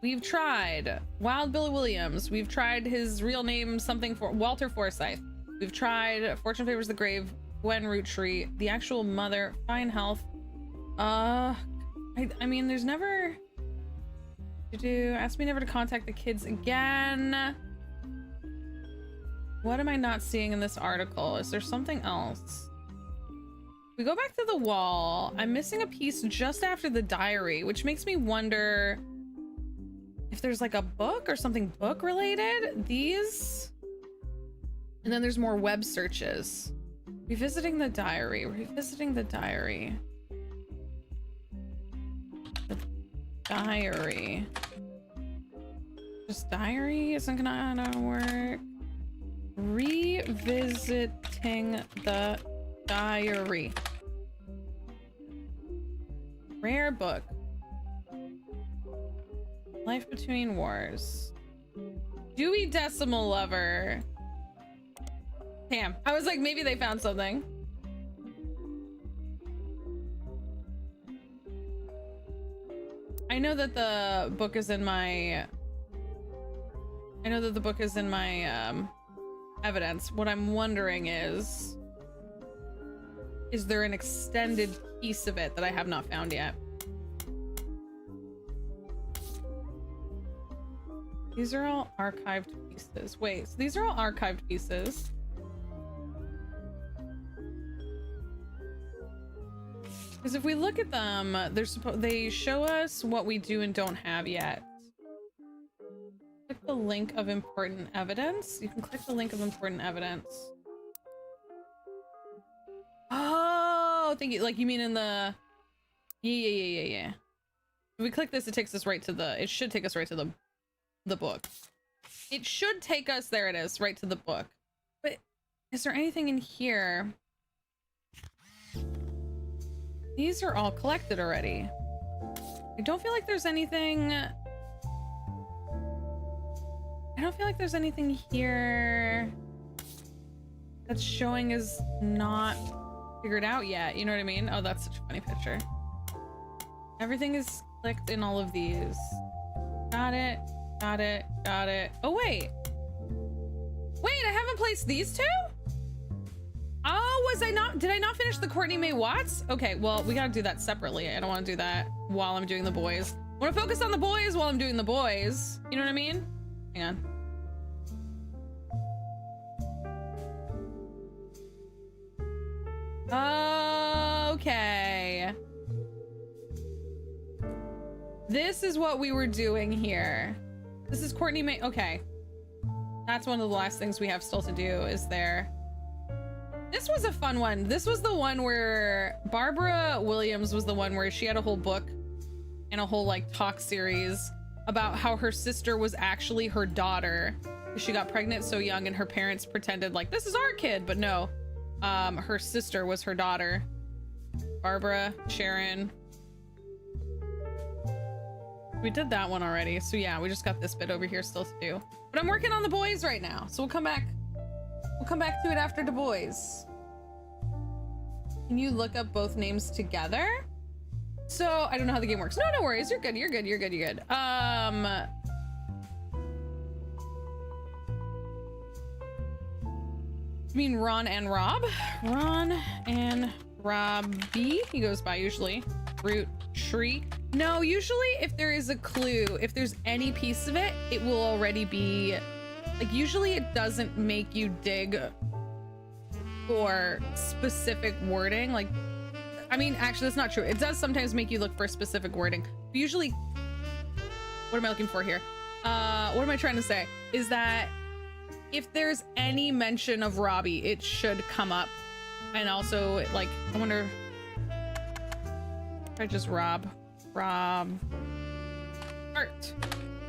We've tried Wild Billy Williams. We've tried his real name, something for Walter Forsythe. We've tried Fortune Favors the Grave, Gwen Roottree, the actual mother, fine health. I mean, there's never ask me never to contact the kids again. What am I not seeing in this article? Is there something else? We go back to the wall. I'm missing a piece just after the diary, which makes me wonder if there's like a book or something book related. These, and then there's more web searches. Revisiting the diary. The diary. Just diary isn't gonna work. Revisiting the diary. Rare book. Life Between Wars. Dewey Decimal Lover. Damn. I was like, maybe they found something. I know that the book is in my... evidence. What I'm wondering is there an extended piece of it that I have not found yet? These are all archived pieces. Wait, so these are all archived pieces. Because if we look at them, they show us what we do and don't have yet. Click the link of important evidence. You can click the link of important evidence. Oh, thank you. Like, you mean in the... Yeah. If we click this, it takes us right to the... It should take us right to the book. It should take us... There it is, right to the book. But is there anything in here? These are all collected already. I don't feel like there's anything... I don't feel like there's anything here that's showing is not figured out yet. You know what I mean? Oh, that's such a funny picture. Everything is clicked in all of these. Got it. Oh, wait. Wait, I haven't placed these two? Oh, was I not? Did I not finish the Courtney Mae Watts? Okay, well, we gotta do that separately. I don't want to do that while I'm doing the boys. I want to focus on the boys while I'm doing the boys. You know what I mean? Hang on. Okay. This is what we were doing here. This is Courtney Mae. Okay. That's one of the last things we have still to do is there. This was a fun one. This was the one where Barbara Williams was the one where she had a whole book and a whole like talk series about how her sister was actually her daughter. She got pregnant so young and her parents pretended like, this is our kid, but no. Her sister was her daughter. Barbara, Sharon. We did that one already. So yeah, we just got this bit over here still to do. But I'm working on the boys right now. So we'll come back to it after the boys. Can you look up both names together? So I don't know how the game works. No worries. You're good. You mean Ron and Rob? Ron and Robbie, he goes by usually. Roottree. No, usually if there is a clue, if there's any piece of it, it will already be Like usually it doesn't make you dig for specific wording. Like, I mean, actually that's not true. It does sometimes make you look for specific wording. But usually, what am I looking for here? What am I trying to say? Is that if there's any mention of Robbie, it should come up. And also, like, I wonder if I just Rob Art.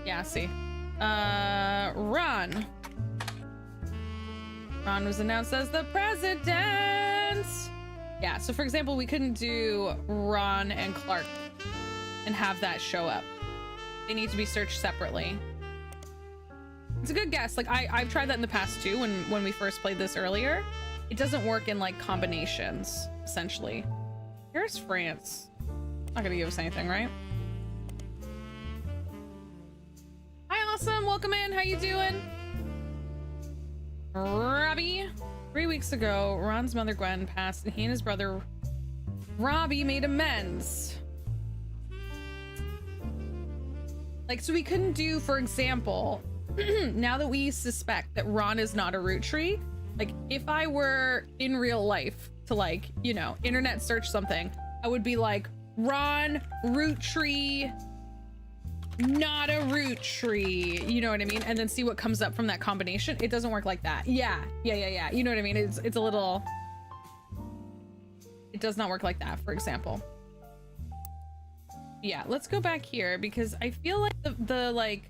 Yeah, see. Ron was announced as the president. Yeah, so for example, we couldn't do Ron and Clark and have that show up. They need to be searched separately. It's a good guess. Like I've tried that in the past too when we first played this earlier. It doesn't work in like combinations, essentially. Here's France. Not gonna give us anything, right? Hi, awesome. Welcome in. How you doing? Robbie. 3 weeks ago, Ron's mother Gwen passed, and he and his brother Robbie made amends. Like, so we couldn't do, for example, now that we suspect that Ron is not a root tree, like if I were in real life to like, you know, internet search something, I would be like, Ron, root tree, not a root tree, you know what I mean? And then see what comes up from that combination. It doesn't work like that. Yeah. You know what I mean? It's a little, it does not work like that, for example. Yeah, let's go back here because I feel like the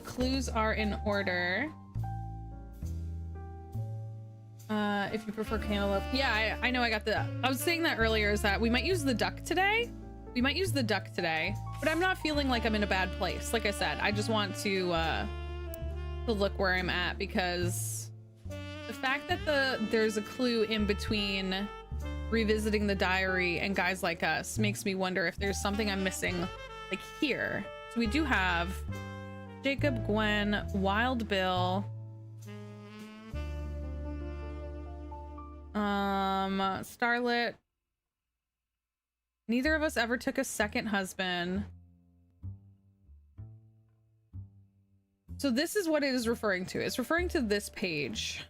clues are in order. If you prefer cantaloupe. Yeah, I know I got I was saying that earlier, is that we might use the duck today. But I'm not feeling like I'm in a bad place. Like I said, I just want to look where I'm at, because the fact that there's a clue in between revisiting the diary and Guys Like Us makes me wonder if there's something I'm missing, like here. So we do have Jacob, Gwen, Wild Bill, Starlet. Neither of us ever took a second husband. So this is what it is referring to. It's referring to this page.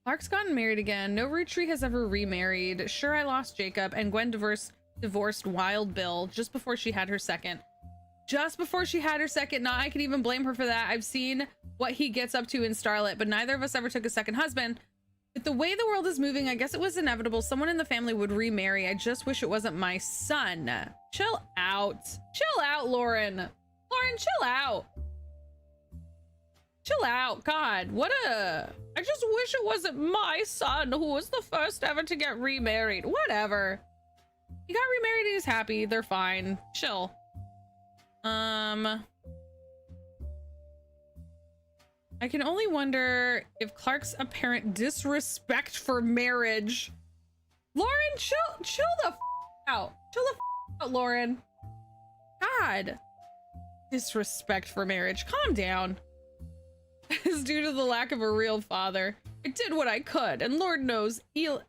Clark's gotten married again. No root tree has ever remarried. Sure, I lost Jacob, and Gwen divorced Wild Bill just before she had her second. Not I can even blame her for that. I've seen what he gets up to in Starlet, but neither of us ever took a second husband. With the way the world is moving, I guess it was inevitable someone in the family would remarry. I just wish it wasn't my son. Chill out, Lauren. Chill out. God, I just wish it wasn't my son who was the first ever to get remarried. Whatever. He got remarried and he's happy. They're fine. Chill. I can only wonder if Clark's apparent disrespect for marriage. Lauren, chill the out. Chill the out, Lauren. God. Disrespect for marriage. Calm down. Is due to the lack of a real father. I did what I could, and Lord knows, Eli,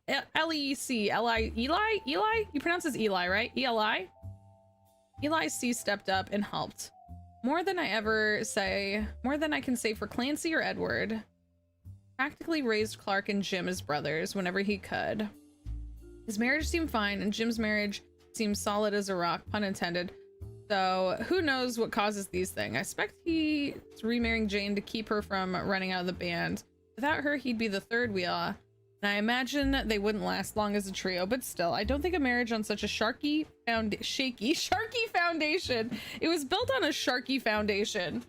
you pronounce this Eli, right? Eli C stepped up and helped. More than I can say for Clancy or Edward. Practically raised Clark and Jim as brothers whenever he could. His marriage seemed fine, and Jim's marriage seemed solid as a rock, pun intended. So who knows what causes these things. I expect he's remarrying Jane to keep her from running out of the band. Without her, he'd be the third wheel. And I imagine they wouldn't last long as a trio, but still, I don't think a marriage on such a sharky foundation, it was built on a sharky foundation,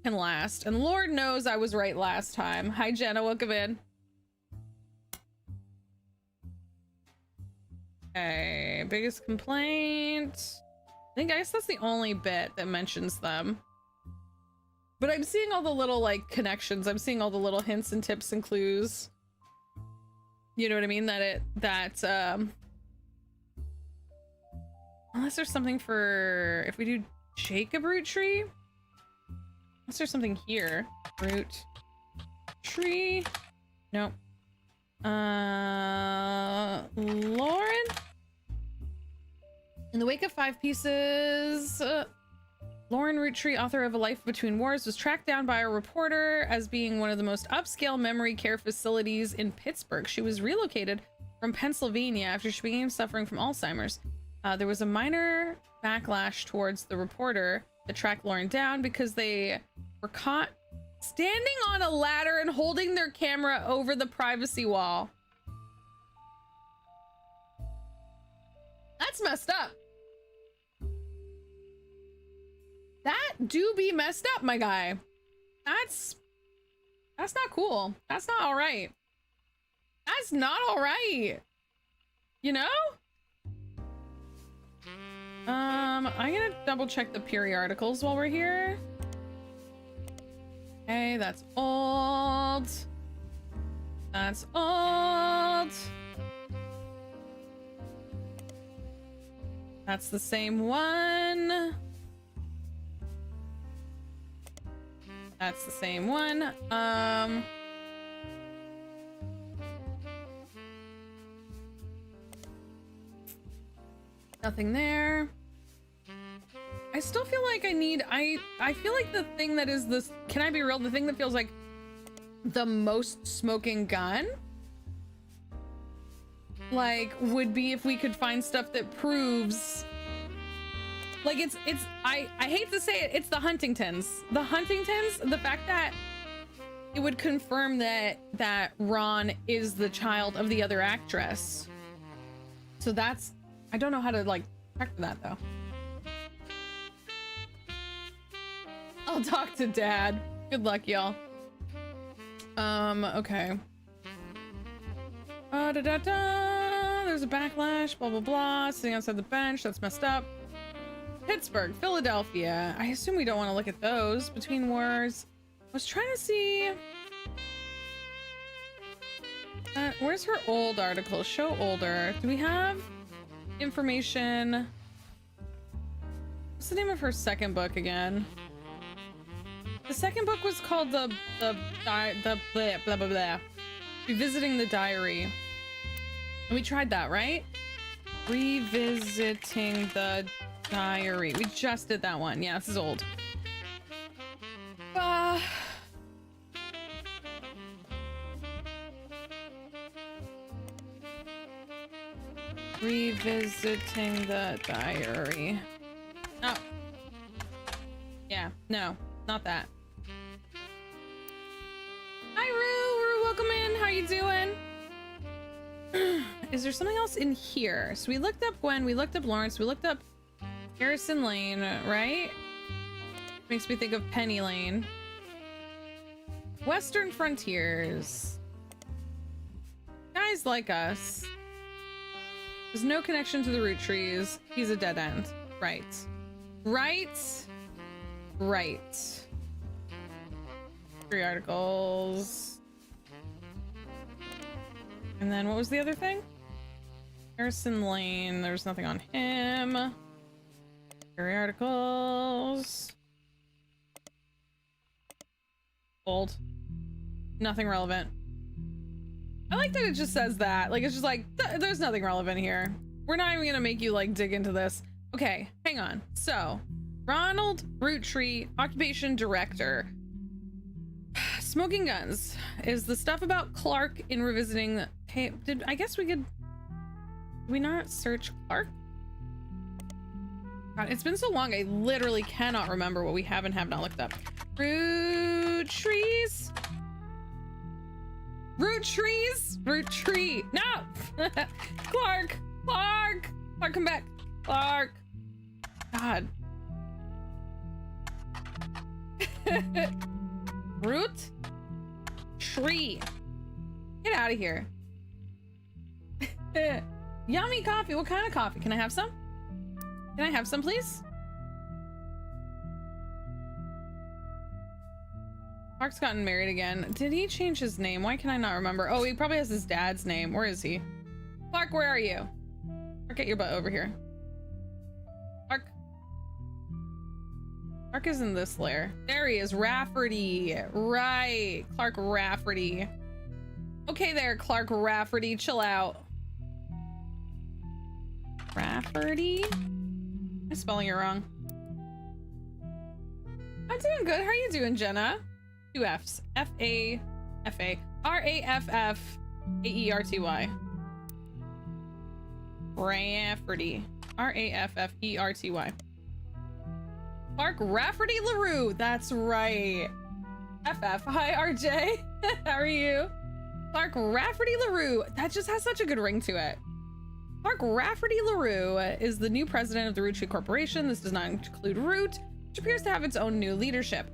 can last. And Lord knows I was right last time. Hi, Jenna, welcome in. Okay, biggest complaint. I guess that's the only bit that mentions them. But I'm seeing all the little like connections. I'm seeing all the little hints and tips and clues. You know what I mean? Unless there's something for if we do Jacob root tree. Unless there's something here. Root tree. No. Lauren. In the wake of 5 pieces, Lauren Roottree, author of A Life Between Wars, was tracked down by a reporter as being one of the most upscale memory care facilities in Pittsburgh. She was relocated from Pennsylvania after she began suffering from Alzheimer's. There was a minor backlash towards the reporter that tracked Lauren down because they were caught standing on a ladder and holding their camera over the privacy wall. That's messed up. That do be messed up, my guy. That's not cool. That's not all right. That's not all right. You know? I'm gonna double check the periodicals while we're here. Okay, that's old. That's old. That's the same one. That's the same one. Nothing there. I still feel like I feel like the thing that is this, can I be real? The thing that feels like the most smoking gun, like, would be if we could find stuff that proves, like, I hate to say it, it's the Huntingtons. The Huntingtons, the fact that it would confirm that Ron is the child of the other actress. So that's, I don't know how to, like, check for that though. I'll talk to Dad. Good luck, y'all. Okay. There's a backlash, blah, blah, blah. Sitting outside the bench, that's messed up. Pittsburgh, Philadelphia. I assume we don't want to look at those. Between Wars. I was trying to see... where's her old article? Show older. Do we have information? What's the name of her second book again? The second book was called the blah, blah, blah, blah. Revisiting the Diary. And we tried that, right? Revisiting the Diary. We just did that one. Yeah, this is old. Revisiting the Diary. Oh. Yeah, no, not that. Hi, Rue, welcome in. How you doing? Is there something else in here? So we looked up Gwen, we looked up Lawrence, we looked up Harrison Lane, right? Makes me think of Penny Lane. Western Frontiers. Guys like us. There's no connection to the Roottrees. He's a dead end. Right. Right. Right. 3 articles. And then what was the other thing? Harrison Lane. There's nothing on him. 3 articles. Old. Nothing relevant. I like that it just says that. Like, it's just like, there's nothing relevant here. We're not even gonna make you, like, dig into this. Okay, hang on. So, Ronald Roottree, occupation director. Smoking guns is the stuff about Clark in revisiting. Hey, I guess we could. Did we not search Clark? God, it's been so long. I literally cannot remember what we have and have not looked up. Roottrees. Roottrees. Roottree. No. Clark. Clark. Clark, come back. Clark. God. Root tree. Get out of here. Yummy coffee. What kind of coffee? Can I have some? Can I have some, please? Mark's gotten married again. Did he change his name? Why can I not remember? Oh, he probably has his dad's name. Where is he? Clark, where are you? Clark, get your butt over here. Clark. Clark is in this lair. There he is. Rafferty. Right. Clark Rafferty. Okay there, Clark Rafferty. Chill out. Rafferty? I'm spelling it wrong. I'm doing good. How are you doing, Jenna? 2 F's. F-A-F-A. R-A-F-F-A-E-R-T-Y. Rafferty. R-A-F-F-E-R-T-Y. Clark Rafferty LaRue. That's right. FF. Hi, RJ. How are you? Clark Rafferty LaRue. That just has such a good ring to it. Clark Rafferty LaRue is the new president of the Roottrees Corporation. This does not include Root, which appears to have its own new leadership.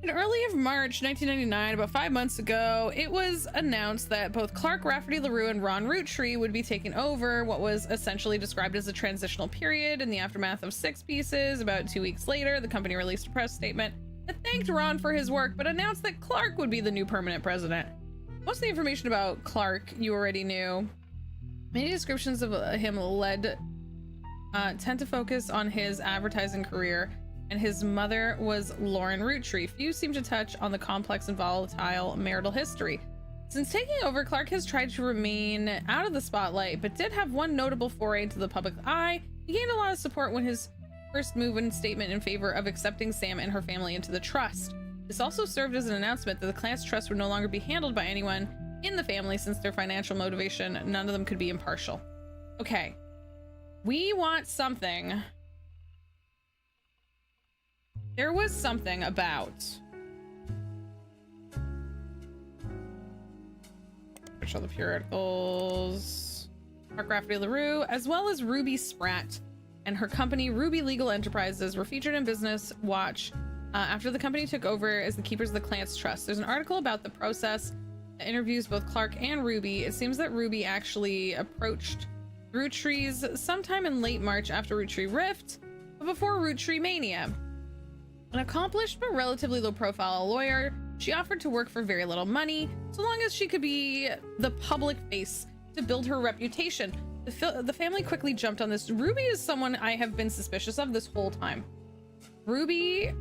In early of March 1999, about 5 months ago, it was announced that both Clark Rafferty LaRue and Ron Roottree would be taking over what was essentially described as a transitional period in the aftermath of Six Pieces. About 2 weeks later, the company released a press statement that thanked Ron for his work, but announced that Clark would be the new permanent president. Most of the information about Clark you already knew. Many descriptions of him tend to focus on his advertising career, and his mother was Lauren Roottree. Few seem to touch on the complex and volatile marital history. Since taking over, Clark has tried to remain out of the spotlight, but did have one notable foray into the public eye. He gained a lot of support when his first move and statement in favor of accepting Sam and her family into the trust. This also served as an announcement that the Clan's trust would no longer be handled by anyone in the family, since their financial motivation, none of them could be impartial. Okay, we want something. There was something about which are the periodicals. Mark Rafferty LaRue, as well as Ruby Spratt and her company Ruby Legal Enterprises, were featured in Business Watch after the company took over as the keepers of the Clan's trust. There's an article about the process that interviews both Clark and Ruby. It seems that Ruby actually approached Roottrees sometime in late March after Roottrees Rift, but before Roottreemania. An accomplished but relatively low-profile lawyer, she offered to work for very little money, so long as she could be the public face to build her reputation. The family quickly jumped on this. Ruby is someone I have been suspicious of this whole time. Ruby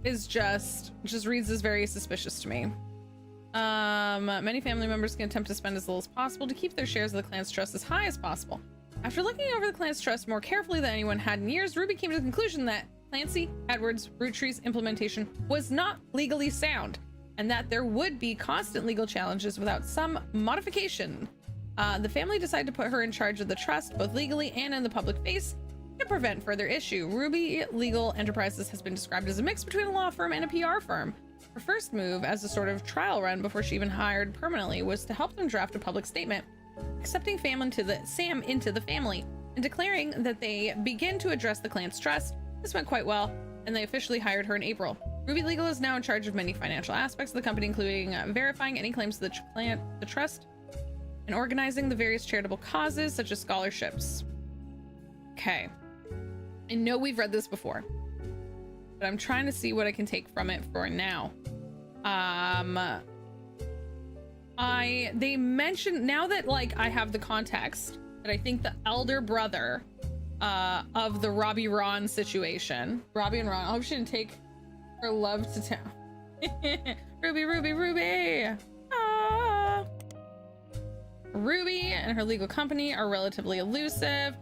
is just reads as very suspicious to me. Many family members can attempt to spend as little as possible to keep their shares of the Clan's trust as high as possible. After looking over the Clan's trust more carefully than anyone had in years, Ruby came to the conclusion that Clancy Edwards Roottrees implementation was not legally sound, and that there would be constant legal challenges without some modification. The family decided to put her in charge of the trust, both legally and in the public face, to prevent further issue. Ruby Legal Enterprises has been described as a mix between a law firm and a PR firm. Her first move, as a sort of trial run before she even hired permanently, was to help them draft a public statement accepting Sam into the family and declaring that they begin to address the Clan's trust. This went quite well, and they officially hired her in April. Ruby Legal is now in charge of many financial aspects of the company, including verifying any claims to the trust and organizing the various charitable causes such as scholarships. Okay, I know we've read this before, but I'm trying to see what I can take from it for now. They mentioned, now that like I have the context, that I think the elder brother of the Robbie Ron situation, Robbie and Ron, I hope she didn't take her love to town. Ruby, Ruby, Ruby. Ah. Ruby and her legal company are relatively elusive.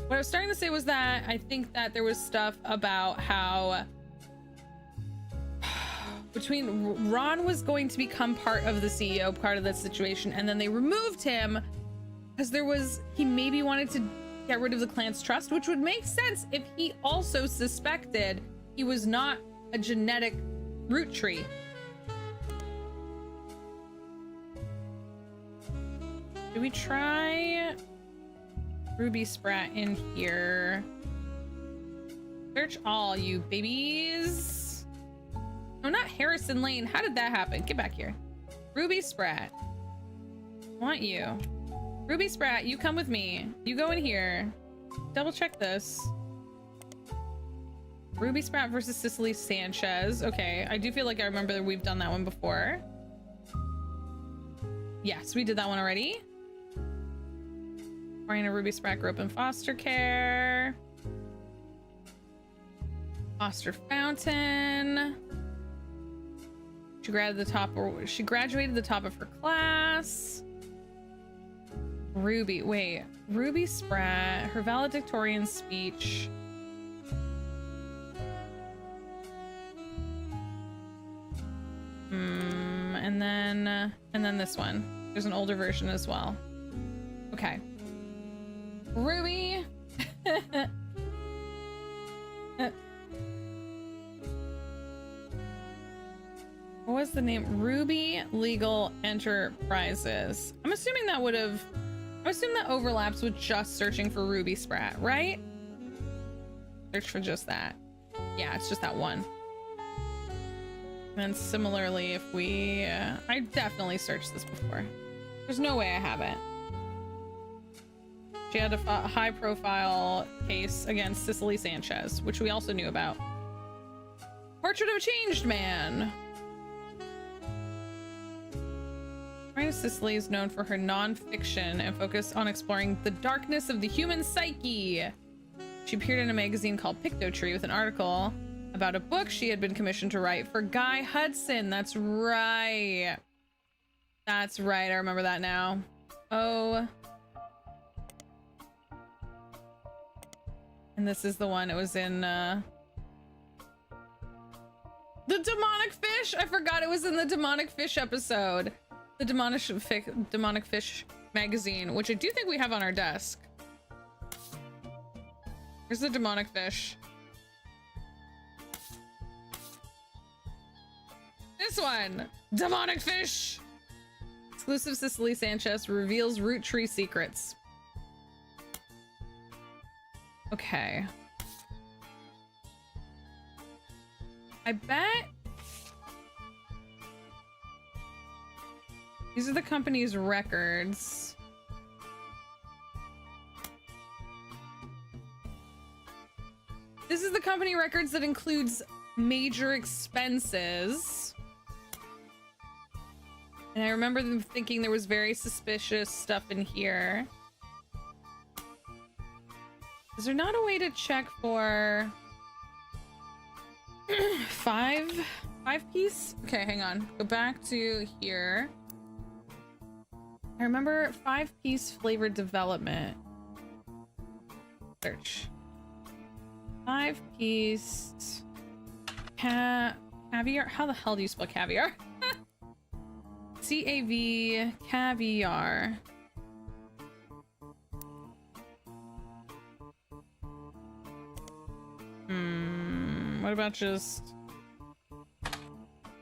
What I was starting to say was that I think that there was stuff about how between Ron was going to become part of the CEO, part of that situation, and then they removed him because he maybe wanted to get rid of the Clan's trust, which would make sense if he also suspected he was not a genetic Roottree. Do we try Ruby Spratt in here? Search all, you babies. No, not Harrison Lane. How did that happen? Get back here. Ruby Spratt. Want you. Ruby Spratt, you come with me. You go in here. Double check this. Ruby Spratt versus Cicely Sanchez. Okay, I do feel like I remember that we've done that one before. Yes, we did that one already. Marina Ruby Spratt grew up in foster care. Foster Fountain. She graduated the top of her class. Ruby Spratt, her valedictorian speech. And then this one. There's an older version as well. Okay. Ruby. What was the name? Ruby Legal Enterprises. I'm assuming that would have... I assume that overlaps with just searching for Ruby Sprat, right? Search for just that. Yeah, it's just that one. And similarly, if we... I definitely searched this before. There's no way I haven't. She had a high-profile case against Cicely Sanchez, which we also knew about. Portrait of a Changed Man. Cicely is known for her non-fiction and focus on exploring the darkness of the human psyche. She appeared in a magazine called Pictotree with an article about a book she had been commissioned to write for Guy Hudson. That's right. That's right. I remember that now. Oh. And this is the one. It was in the Demonic Fish. I forgot it was in the Demonic Fish episode. The Demonic Fish magazine, which I do think we have on our desk. Here's the Demonic Fish. This one, Demonic Fish. Exclusive Cicely Sanchez reveals root tree secrets. Okay. I bet these are the company's records. This is the company records that includes major expenses. And I remember them thinking there was very suspicious stuff in here. Is there not a way to check for five piece? Okay, hang on. Go back to here. I remember 5-piece flavored development. Search. 5-piece caviar. How the hell do you spell caviar? C-A-V caviar. What about just...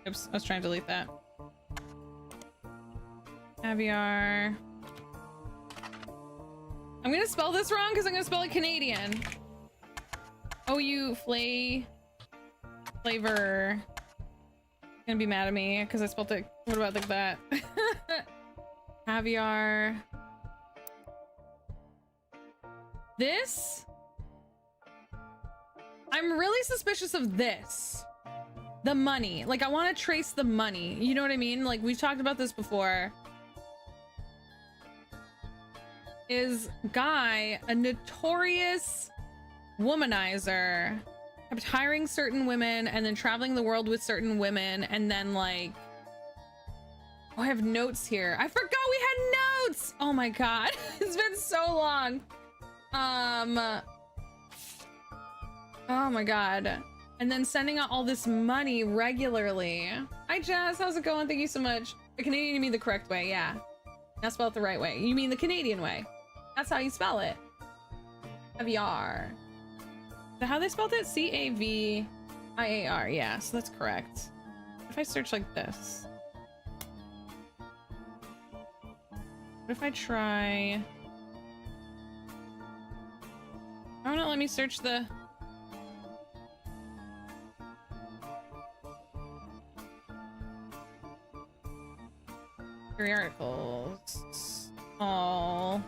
Oops, I was trying to delete that. Caviar. I'm gonna spell this wrong because I'm gonna spell it Canadian. O-U flavor. Gonna be mad at me because I spelled it. What about like that? Caviar. This? I'm really suspicious of this. The money. Like, I want to trace the money. You know what I mean? Like, we've talked about this before. Is Guy a notorious womanizer? Kept hiring certain women and then traveling the world with certain women and then like... Oh, I have notes here. I forgot we had notes! Oh my god. It's been so long. Oh my god. And then sending out all this money regularly. Hi Jazz, how's it going? Thank you so much. The Canadian, you mean the correct way, yeah. Now spell it the right way. You mean the Canadian way. That's how you spell it. Caviar. So how they spelled it? C-A-V-I-A-R. Yeah, so that's correct. If I search like this. What if I try... Oh no, let me search the... articles. Oh.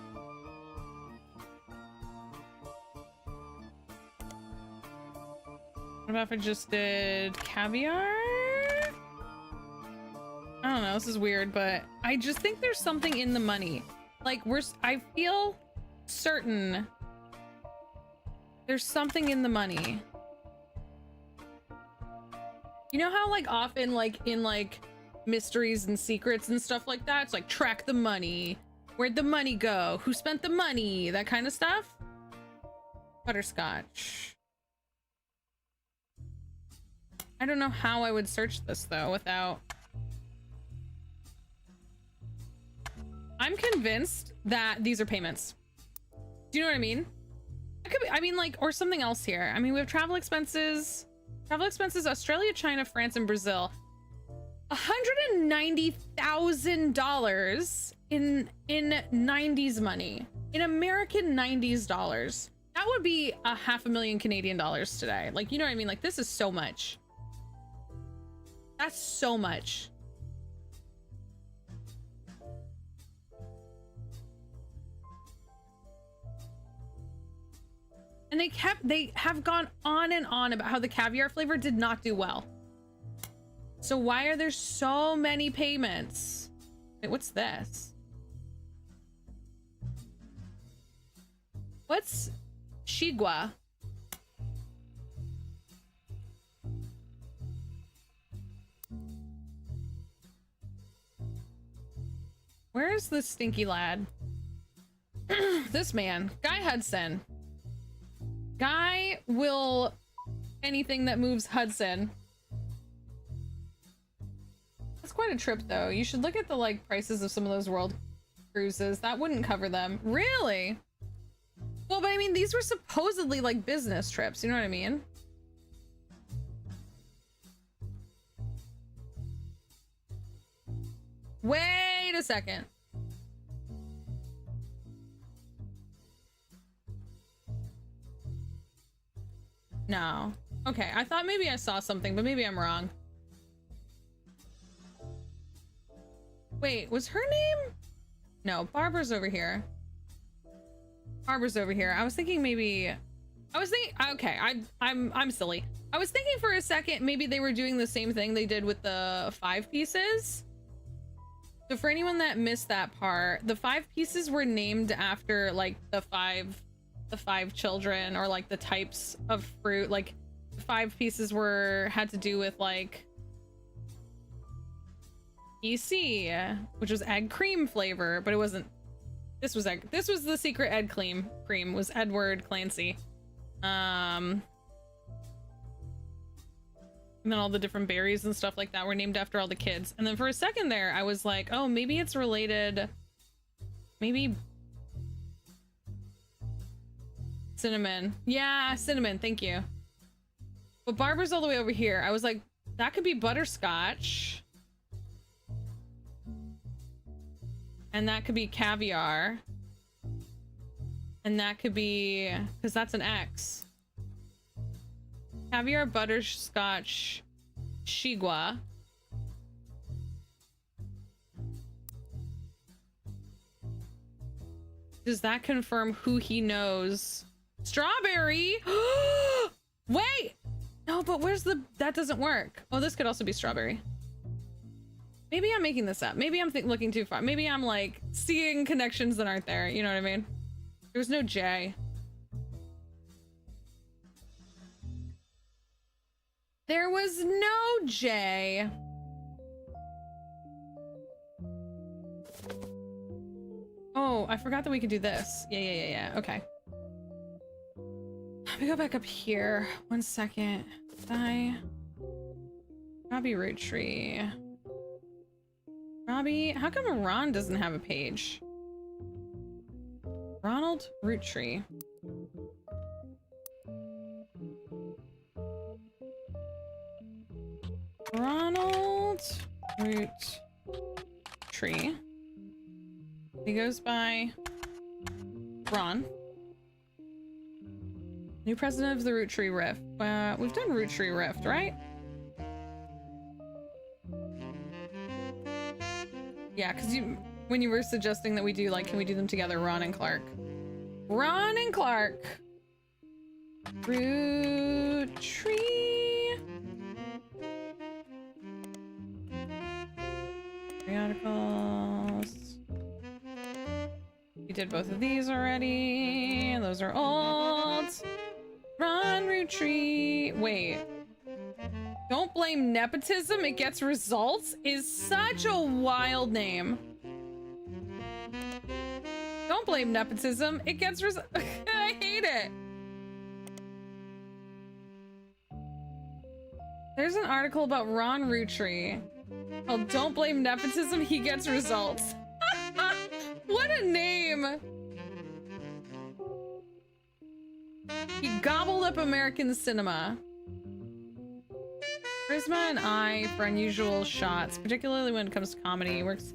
What about if I just did caviar? I don't know, this is weird, but I just think there's something in the money. Like, I feel certain there's something in the money. You know how, like, often, like, in, like, mysteries and secrets and stuff like that, it's like, track the money. Where'd the money go? Who spent the money? That kind of stuff. Butterscotch. I don't know how I would search this, though, without I'm convinced that these are payments. Do you know what I mean? It could be, I mean, like, or something else here. I mean, we have travel expenses, Australia, China, France, and Brazil. $190,000 in 90s money, in American 90s dollars. That would be a $500,000 Canadian dollars today. Like, you know what I mean? Like, this is so much. That's so much. And they have gone on and on about how the caviar flavor did not do well. So why are there so many payments? Wait, what's this? What's Shigua? Where's the stinky lad? This man, Guy Hudson. Guy will anything that moves Hudson. That's quite a trip though. You should look at the like prices of some of those world cruises. That wouldn't cover them. Really? Well, but I mean, these were supposedly like business trips. You know what I mean? Wait a second. No. Okay, I thought maybe I saw something, but maybe I'm wrong. Wait, was her name? No, Barbara's over here. Barbara's over here. I was thinking maybe... okay, I'm silly. I was thinking for a second maybe they were doing the same thing they did with the 5 pieces. So for anyone that missed that part, the 5 pieces were named after like the five children, or like the types of fruit. Like 5 pieces had to do with like EC, which was egg cream flavor, but it wasn't. This was the secret egg cream was Edward Clancy. And then all the different berries and stuff like that were named after all the kids. And then for a second there, I was like, oh, maybe it's related. Maybe cinnamon. Yeah, cinnamon. Thank you. But Barbara's all the way over here. I was like, that could be butterscotch. And that could be caviar. And that could be, because that's an X. Caviar, butterscotch, Shigua. Does that confirm who he knows? Strawberry! Wait! No, but where's the... That doesn't work. Oh, this could also be strawberry. Maybe I'm making this up. Maybe I'm looking too far. Maybe I'm like seeing connections that aren't there. You know what I mean? There's no J. There was no J. Oh, I forgot that we could do this. Yeah. Okay. Let me go back up here. 1 second. Robbie Roottree. Robbie, how come Ron doesn't have a page? Ronald Roottree. Ronald Roottree. He goes by Ron. New president of the Roottree Rift. We've done Roottree Rift, right? Yeah, because when you were suggesting that we do, like, can we do them together, Ron and Clark? Ron and Clark. Roottree. Periodicals. We did both of these already. Those are old. Ron Roottree. Wait. Don't blame nepotism, it gets results is such a wild name. Don't blame nepotism, it gets results. I hate it. There's an article about Ron Roottree called Don't Blame Nepotism, He Gets Results. What a name! He gobbled up American cinema. Charisma and eye for unusual shots, particularly when it comes to comedy. He works.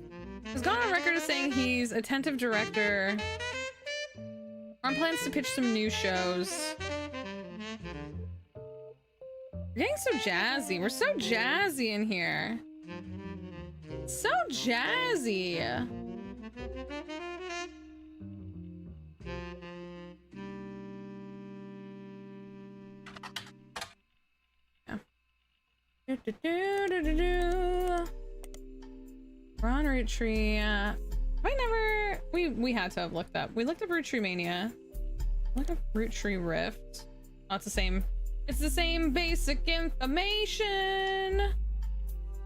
Has gone on record as saying he's attentive director. On plans to pitch some new shows. We're getting so jazzy. We're so jazzy in here. So jazzy. We're on Roottrees. We had to have looked up. We looked up Roottreemania. Look up Roottrees Rift. Oh, it's the same. It's the same basic information.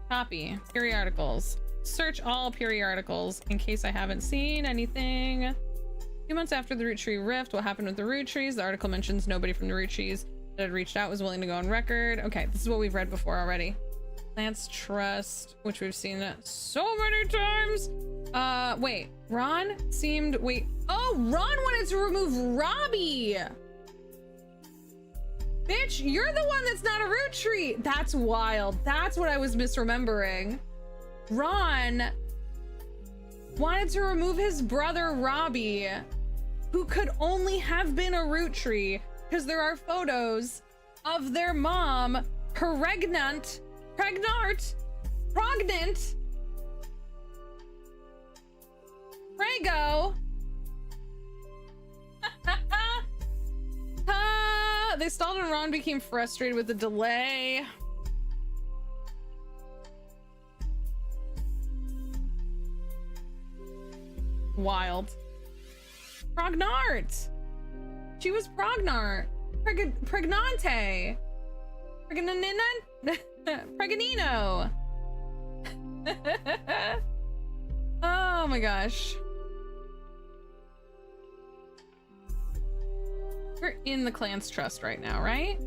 Copy. Periodicals. Search all periodicals in case I haven't seen anything. A few months after the Roottrees Rift, what happened with the Roottrees? The article mentions nobody from the Roottrees that had reached out was willing to go on record. Okay, this is what we've read before already. Lance Trust, which we've seen so many times. Wait, Ron seemed, wait. Oh, Ron wanted to remove Robbie. Bitch, you're the one that's not a Roottree. That's wild. That's what I was misremembering. Ron wanted to remove his brother Robbie, who could only have been a Roottree because there are photos of their mom pregnant. Prego. They stalled and Ron became frustrated with the delay. Wild. Prognart. She was Prognart. Pregnante. Preganino. Oh my gosh. We're in the Clan's Trust right now, right?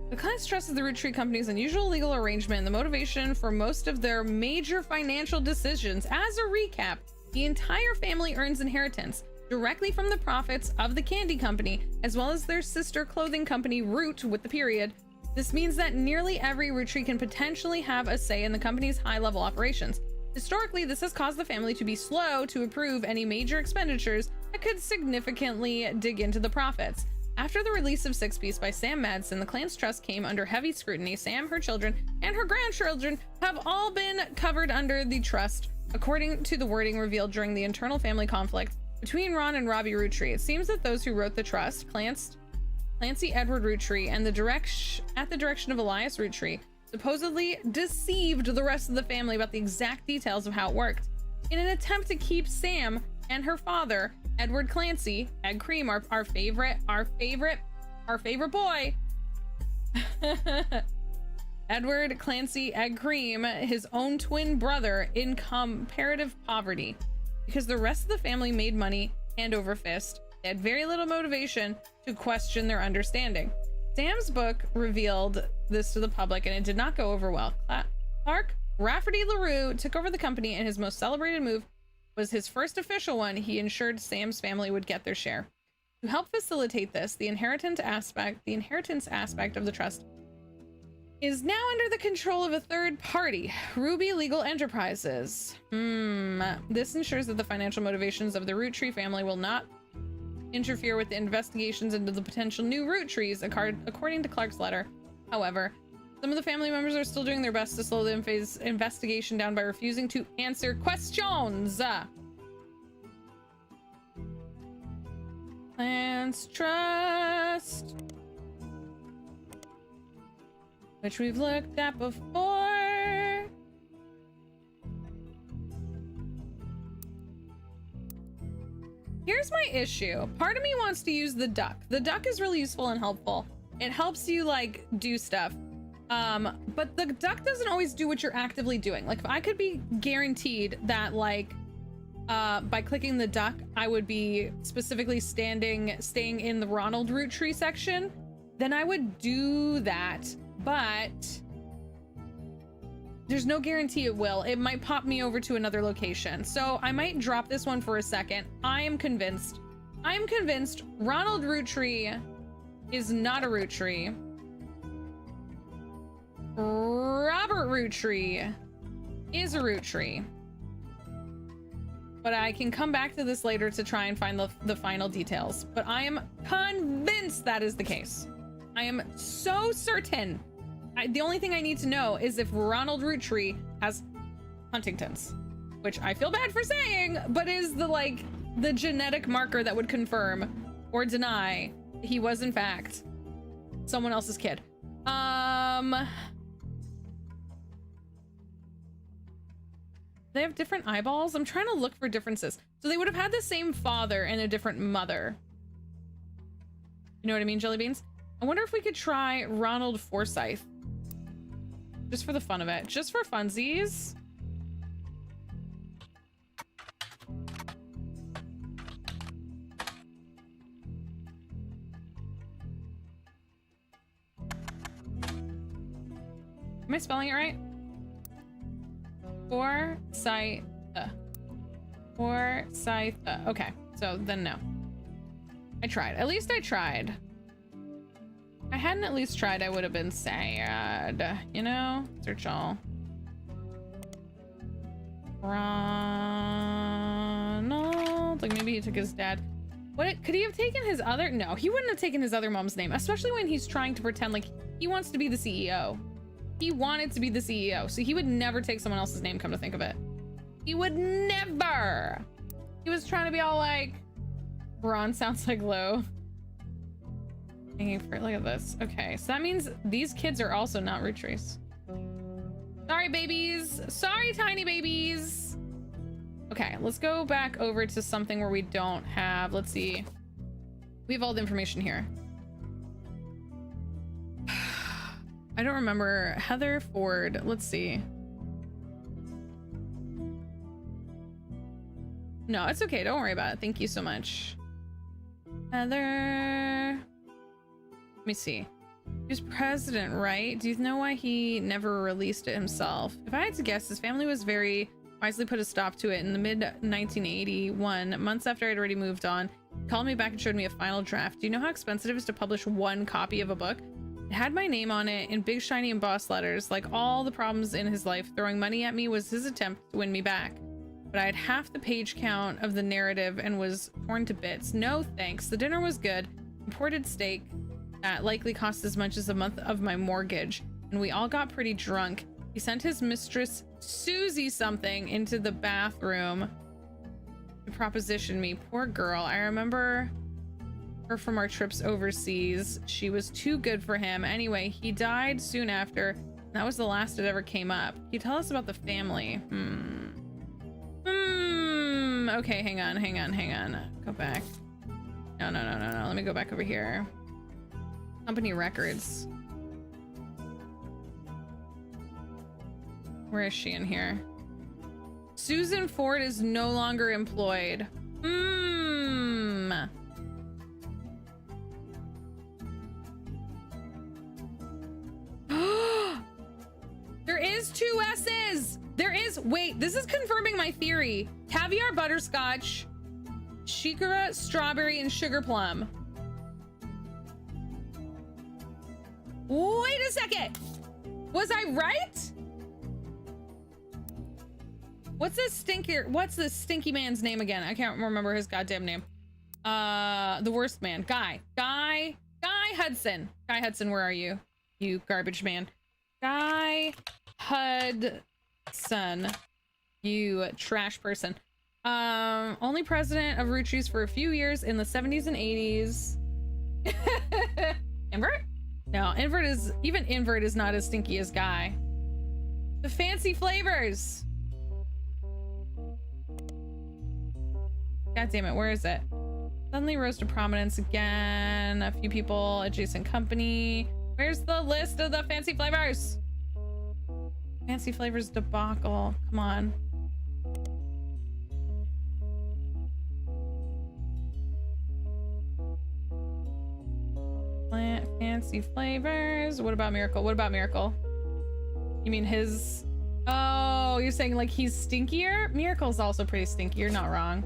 The Clan's Trust is the Roottrees Company's unusual legal arrangement and the motivation for most of their major financial decisions. As a recap, the entire family earns inheritance directly from the profits of the candy company, as well as their sister clothing company, Root, with the period. This means that nearly every Roottrees can potentially have a say in the company's high-level operations. Historically, this has caused the family to be slow to approve any major expenditures that could significantly dig into the profits. After the release of Six Piece by Sam Madsen, the Clan's Trust came under heavy scrutiny. Sam, her children, and her grandchildren have all been covered under the trust, according to the wording revealed during the internal family conflict between Ron and Robbie Roottree. It seems that those who wrote the trust, Clancy Edward Roottree, and at the direction of Elias Roottree, supposedly deceived the rest of the family about the exact details of how it worked. In an attempt to keep Sam and her father, Edward Clancy, Egg Cream, our favorite boy, Edward Clancy Egg Cream, his own twin brother, in comparative poverty. Because the rest of the family made money hand over fist, they had very little motivation to question their understanding. Sam's book revealed this to the public, and it did not go over well. Clark Rafferty LaRue took over the company, and his most celebrated move was his first official one. He ensured Sam's family would get their share. To help facilitate this, the inheritance aspect of the trust is now under the control of a third party, Ruby Legal Enterprises. This ensures that the financial motivations of the Roottree family will not interfere with the investigations into the potential new Roottrees, according to Clark's letter. However, some of the family members are still doing their best to slow the investigation down by refusing to answer questions. Clan's Trust, which we've looked at before. Here's my issue. Part of me wants to use the duck. The duck is really useful and helpful. It helps you like do stuff. But the duck doesn't always do what you're actively doing. Like if I could be guaranteed that like by clicking the duck, I would be specifically staying in the Ronald Roottree section, then I would do that. But There's no guarantee it will. It might pop me over to another location. So I might drop this one for a second. I am convinced Ronald Roottree is not a Roottree. Robert Roottree is a Roottree. But I can come back to this later to try and find the final details. But I am convinced that is the case. I am so certain. The only thing I need to know is if Ronald Roottree has Huntington's, which I feel bad for saying, but is the genetic marker that would confirm or deny he was in fact someone else's kid. They have different eyeballs. I'm trying to look for differences. So they would have had the same father and a different mother. You know what I mean, Jelly Beans? I wonder if we could try Ronald Forsyth. Just for the fun of it. Just for funsies. Am I spelling it right? Forsyth. Forsyth. Okay, so then no. I tried. At least I tried. If I hadn't at least tried, I would have been sad. You know? Search all. Ronald. Like maybe he took his dad. What? Could he have taken his other? No, he wouldn't have taken his other mom's name, especially when he's trying to pretend like he wants to be the CEO. He wanted to be the CEO, so he would never take someone else's name, come to think of it. He would never. He was trying to be all like, Ron sounds like Lo. Hanging fruit, look at this. Okay, so that means these kids are also not Rootrees. Sorry, babies. Sorry, tiny babies. Okay, let's go back over to something where we don't have, let's see. We have all the information here. I don't remember. Heather Ford. Let's see. No, it's okay. Don't worry about it. Thank you so much. Heather. Let me see. He was president, right? Do you know why he never released it himself? If I had to guess, his family was very wisely put a stop to it in the mid 1981, months after I'd already moved on. He called me back and showed me a final draft. Do you know how expensive it is to publish one copy of a book? It had my name on it in big shiny embossed letters. Like all the problems in his life, throwing money at me was his attempt to win me back. But I had half the page count of the narrative and was torn to bits. No thanks. The dinner was good. Imported steak that likely cost as much as a month of my mortgage. And we all got pretty drunk. He sent his mistress, Susie something, into the bathroom to proposition me. Poor girl. I remember her from our trips overseas. She was too good for him. Anyway, he died soon after. That was the last it ever came up. Can you tell us about the family? Okay, hang on. Go back. No. Let me go back over here. Company records. Where is she in here? Susan Ford is no longer employed. There is two S's. There is. Wait, this is confirming my theory. Caviar butterscotch, shikara strawberry, and sugar plum. Wait a second. Was I right? What's this stinky man's name again? I can't remember his goddamn name. The worst man. Guy Hudson. Guy Hudson, where are you? You garbage man. Guy Hudson. You trash person. Only president of Roottrees for a few years in the 70s and 80s. Invert? No, even invert is not as stinky as Guy. The fancy flavors. God damn it, where is it? Suddenly rose to prominence again. A few people, adjacent company. Where's the list of the fancy flavors? Fancy flavors debacle. Come on. Fancy flavors. What about Miracle? You mean his Oh, you're saying like he's stinkier? Miracle's also pretty stinky. You're not wrong.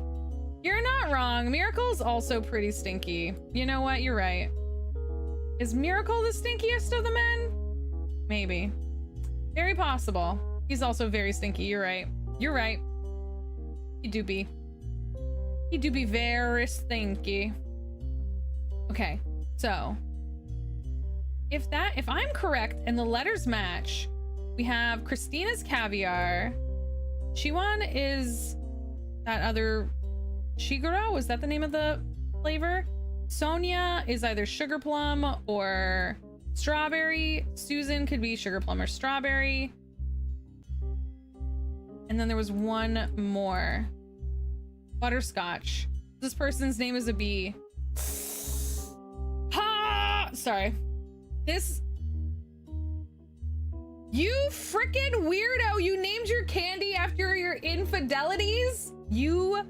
You're not wrong. Miracle's also pretty stinky. You know what? You're right. Is Miracle the stinkiest of the men? Maybe. Very possible. He's also very stinky. You're right. You're right. He do be. He do be very stinky. Okay, so if I'm correct and the letters match, we have Christina's caviar. Shiwan is that other Shiguro? Was that the name of the flavor? Sonia is either sugar plum or strawberry. Susan could be sugar plum or strawberry. And then there was one more. Butterscotch. This person's name is a B. Ha! Sorry. This. You freaking weirdo! You named your candy after your infidelities? You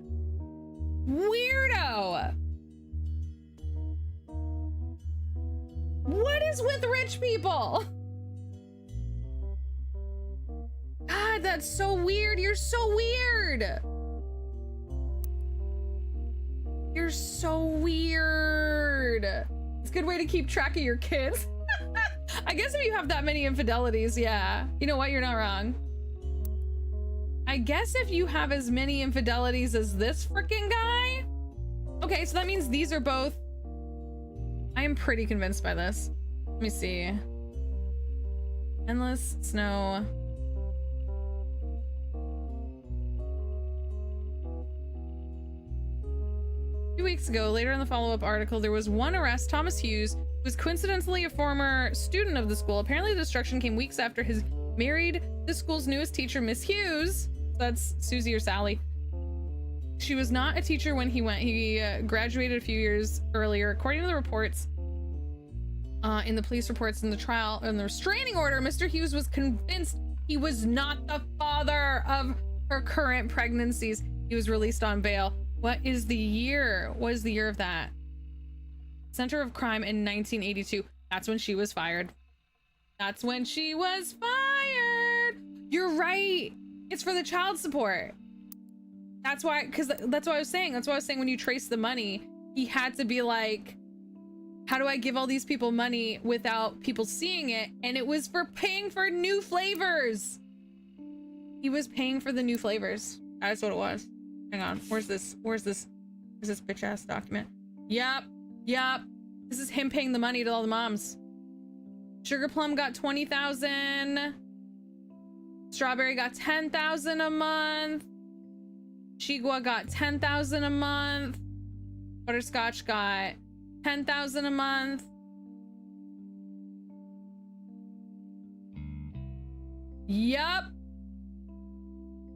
weirdo! What is with rich people? God, that's so weird. You're so weird. You're so weird. It's a good way to keep track of your kids. I guess if you have that many infidelities, yeah. You know what? You're not wrong. I guess if you have as many infidelities as this freaking guy. Okay, so that means these are both. I am pretty convinced by this. Let me see. Endless snow. Weeks ago, later in the follow-up article, there was one arrest. Thomas Hughes was coincidentally a former student of the school. Apparently the destruction came weeks after his married the school's newest teacher, Miss Hughes. That's Susie or Sally. She was not a teacher when he went. He graduated a few years earlier. According to the reports in the police reports in the trial and the restraining order, Mr. Hughes was convinced he was not the father of her current pregnancies. He was released on bail. What is the year? What is the year of that? Center of crime in 1982. That's when she was fired. That's when she was fired. You're right. It's for the child support. That's why, because that's what I was saying. That's what I was saying when you trace the money, he had to be like, how do I give all these people money without people seeing it? And it was for paying for new flavors. He was paying for the new flavors. That's what it was. Hang on, where's this bitch ass document? Yep. This is him paying the money to all the moms. Sugar Plum got 20,000. Strawberry got 10,000 a month. Shigua got 10,000 a month. Butterscotch got 10,000 a month. Yup.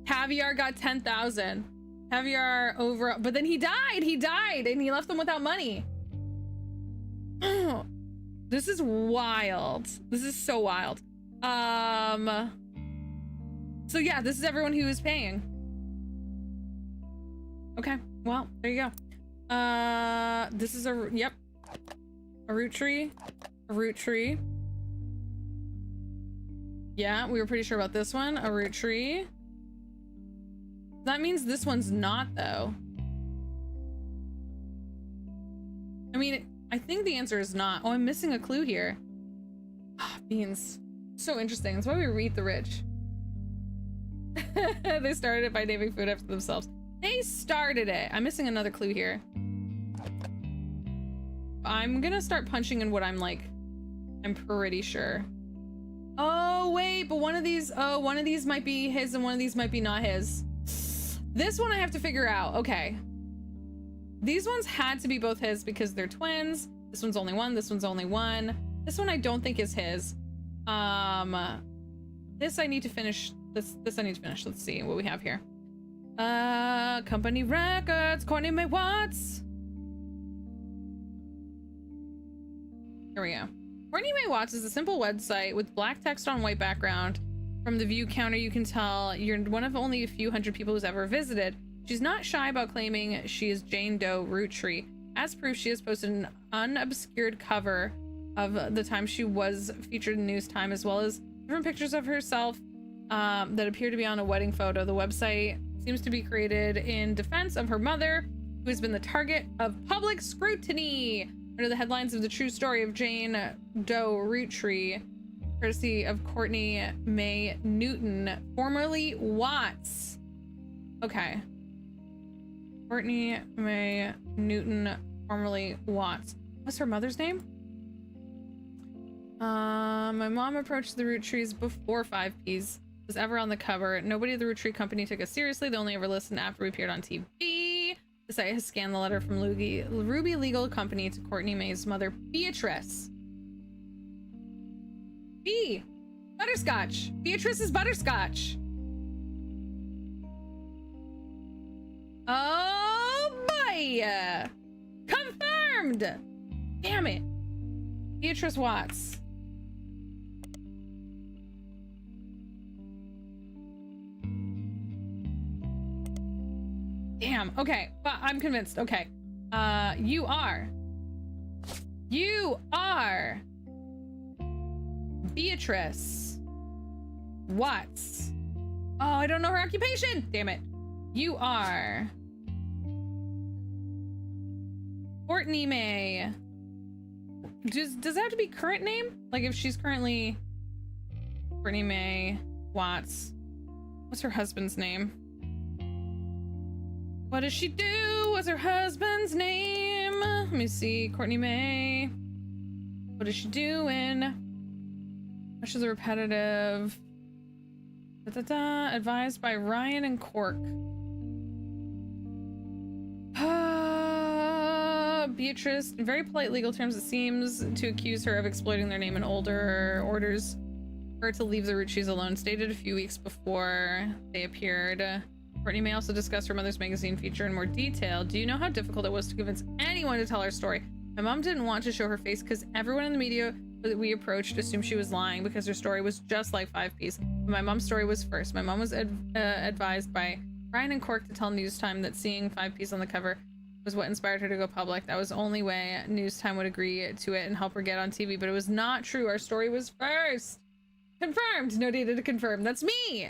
Caviar got 10,000. Caviar over, but then he died and he left them without money. This is wild. This is so wild. So yeah, this is everyone who is paying. Okay, well, there you go. This is a root tree. Yeah, we were pretty sure about this one. A root tree. That means this one's not, though. I mean, I think the answer is not. Oh, I'm missing a clue here. Beans. So interesting. That's why we read the rich. They started it by naming food after themselves. They started it. I'm missing another clue here. I'm gonna start punching in what I'm like. I'm pretty sure. Oh, wait, but one of these might be his and one of these might be not his. This one I have to figure out. Okay. These ones had to be both his because they're twins. This one's only one. This one's only one. This one I don't think is his. This I need to finish. This I need to finish. Let's see what we have here. Company records. Courtney May Watts. Here we go. Courtney May Watts is a simple website with black text on white background. From the view counter, you can tell you're one of only a few hundred people who's ever visited. She's not shy about claiming she is Jane Doe Roottrees. As proof, she has posted an unobscured cover of the time she was featured in News Time, as well as different pictures of herself that appear to be on a wedding photo. The website seems to be created in defense of her mother, who has been the target of public scrutiny under the headlines of the true story of Jane Doe Roottree, courtesy of Courtney May Newton, formerly Watts. Okay. Courtney May Newton, formerly Watts. What's her mother's name? My mom approached the Roottrees before 5Ps was ever on the cover. Nobody at the Rootree company took us seriously. They only ever listened after we appeared on TV. The site has scanned the letter from Ruby Legal Company to Courtney May's mother, Beatrice. B. Butterscotch. Beatrice is butterscotch. Oh boy! Confirmed! Damn it. Beatrice Watts. Damn. Okay. But I'm convinced. Okay. You are Beatrice Watts. Oh, I don't know her occupation. Damn it. You are Courtney May. Does that have to be current name? Like if she's currently Courtney May Watts. What's her husband's name? What does she do? What's her husband's name? Let me see. Courtney May. What is she doing? She's a repetitive. Advised by Ryan and Cork. Beatrice, in very polite legal terms, it seems to accuse her of exploiting their name and orders her to leave the Roottrees alone, stated a few weeks before they appeared. Courtney May also discussed her mother's magazine feature in more detail. Do you know how difficult it was to convince anyone to tell her story? My mom didn't want to show her face because everyone in the media that we approached assumed she was lying because her story was just like 5Ps. But my mom's story was first. My mom was advised by Ryan and Cork to tell News Time that seeing 5Ps on the cover was what inspired her to go public. That was the only way News Time would agree to it and help her get on TV, but it was not true. Our story was first. Confirmed. No data to confirm. That's me.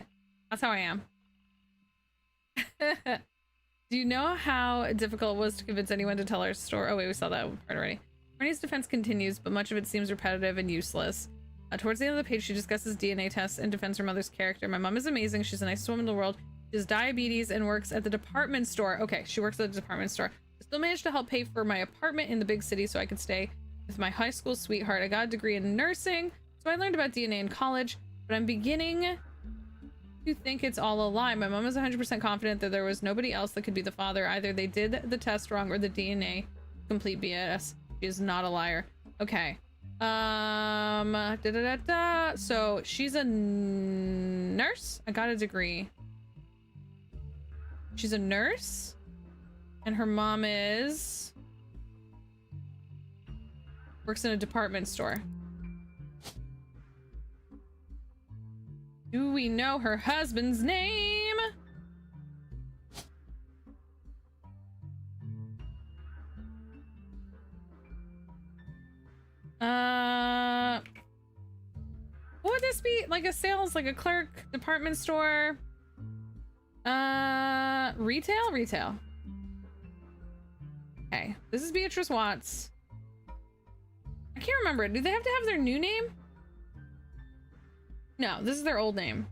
That's how I am. Do you know how difficult it was to convince anyone to tell our story? Oh wait, we saw that part already. Courtney's defense continues, but much of it seems repetitive and useless. Towards the end of the page, she discusses DNA tests and defends her mother's character. My mom is amazing. She's the nicest woman in the world. She has diabetes and works at the department store. Okay, she works at the department store. I still managed to help pay for my apartment in the big city so I could stay with my high school sweetheart. I got a degree in nursing, so I learned about DNA in college, but I'm beginning to think it's all a lie. My mom is 100% confident that there was nobody else that could be the father. Either they did the test wrong or the DNA complete BS. She is not a liar. Okay. So she's a nurse. I got a degree. She's a nurse, and her mom works in a department store. Do we know her husband's name? What would this be? Like a sales, like a clerk, department store? Retail? Okay, this is Beatrice Watts. I can't remember. Do they have to have their new name? No, this is their old name.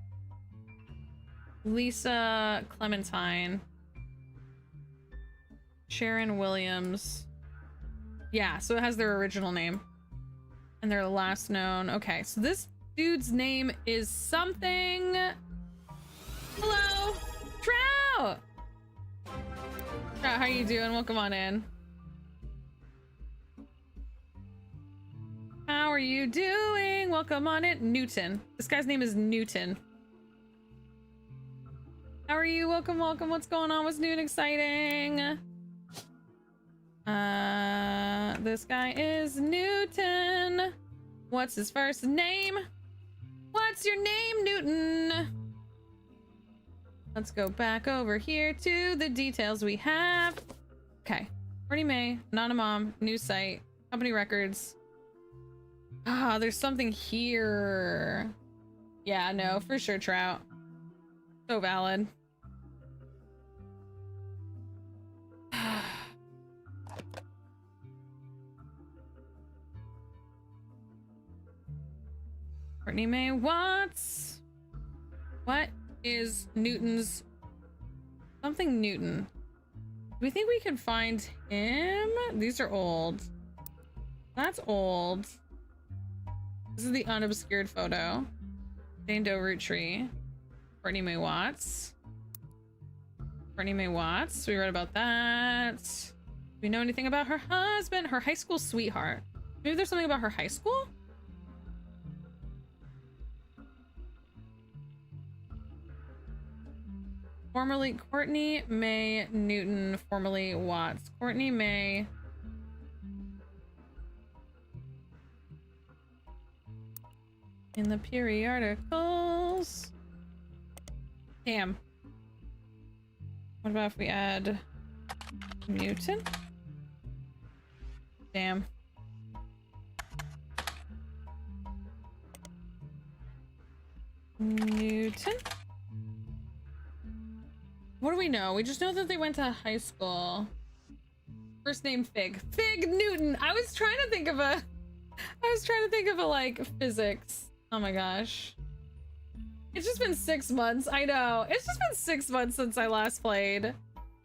Lisa Clementine. Sharon Williams. Yeah, so it has their original name. And their last known. Okay, so this dude's name is something. Hello, Trout! Trout, how you doing? Welcome on in. How are you doing? Welcome on in. Newton. This guy's name is Newton. How are you? Welcome, welcome. What's going on? What's new and exciting? This guy is Newton. What's his first name? What's your name, Newton? Let's go back over here to the details we have. Okay. Courtney May, not a mom, new site, company records. Ah, there's something here. Yeah, no, for sure, Trout. So valid. Courtney May Watts. What is Newton's something Newton? Do we think we can find him? These are old. That's old. This is the unobscured photo. Jane Doe Roottree. Courtney May Watts. Courtney May Watts. We read about that. Do we know anything about her husband? Her high school sweetheart. Maybe there's something about her high school? Formerly Courtney May Newton, formerly Watts. Courtney May. In the periodicals. Damn. What about if we add Newton? Damn. Newton? What do we know? We just know that they went to high school. First name Fig. Fig Newton. I was trying to think of a like physics. Oh my gosh. It's just been 6 months. I know. It's just been 6 months since I last played.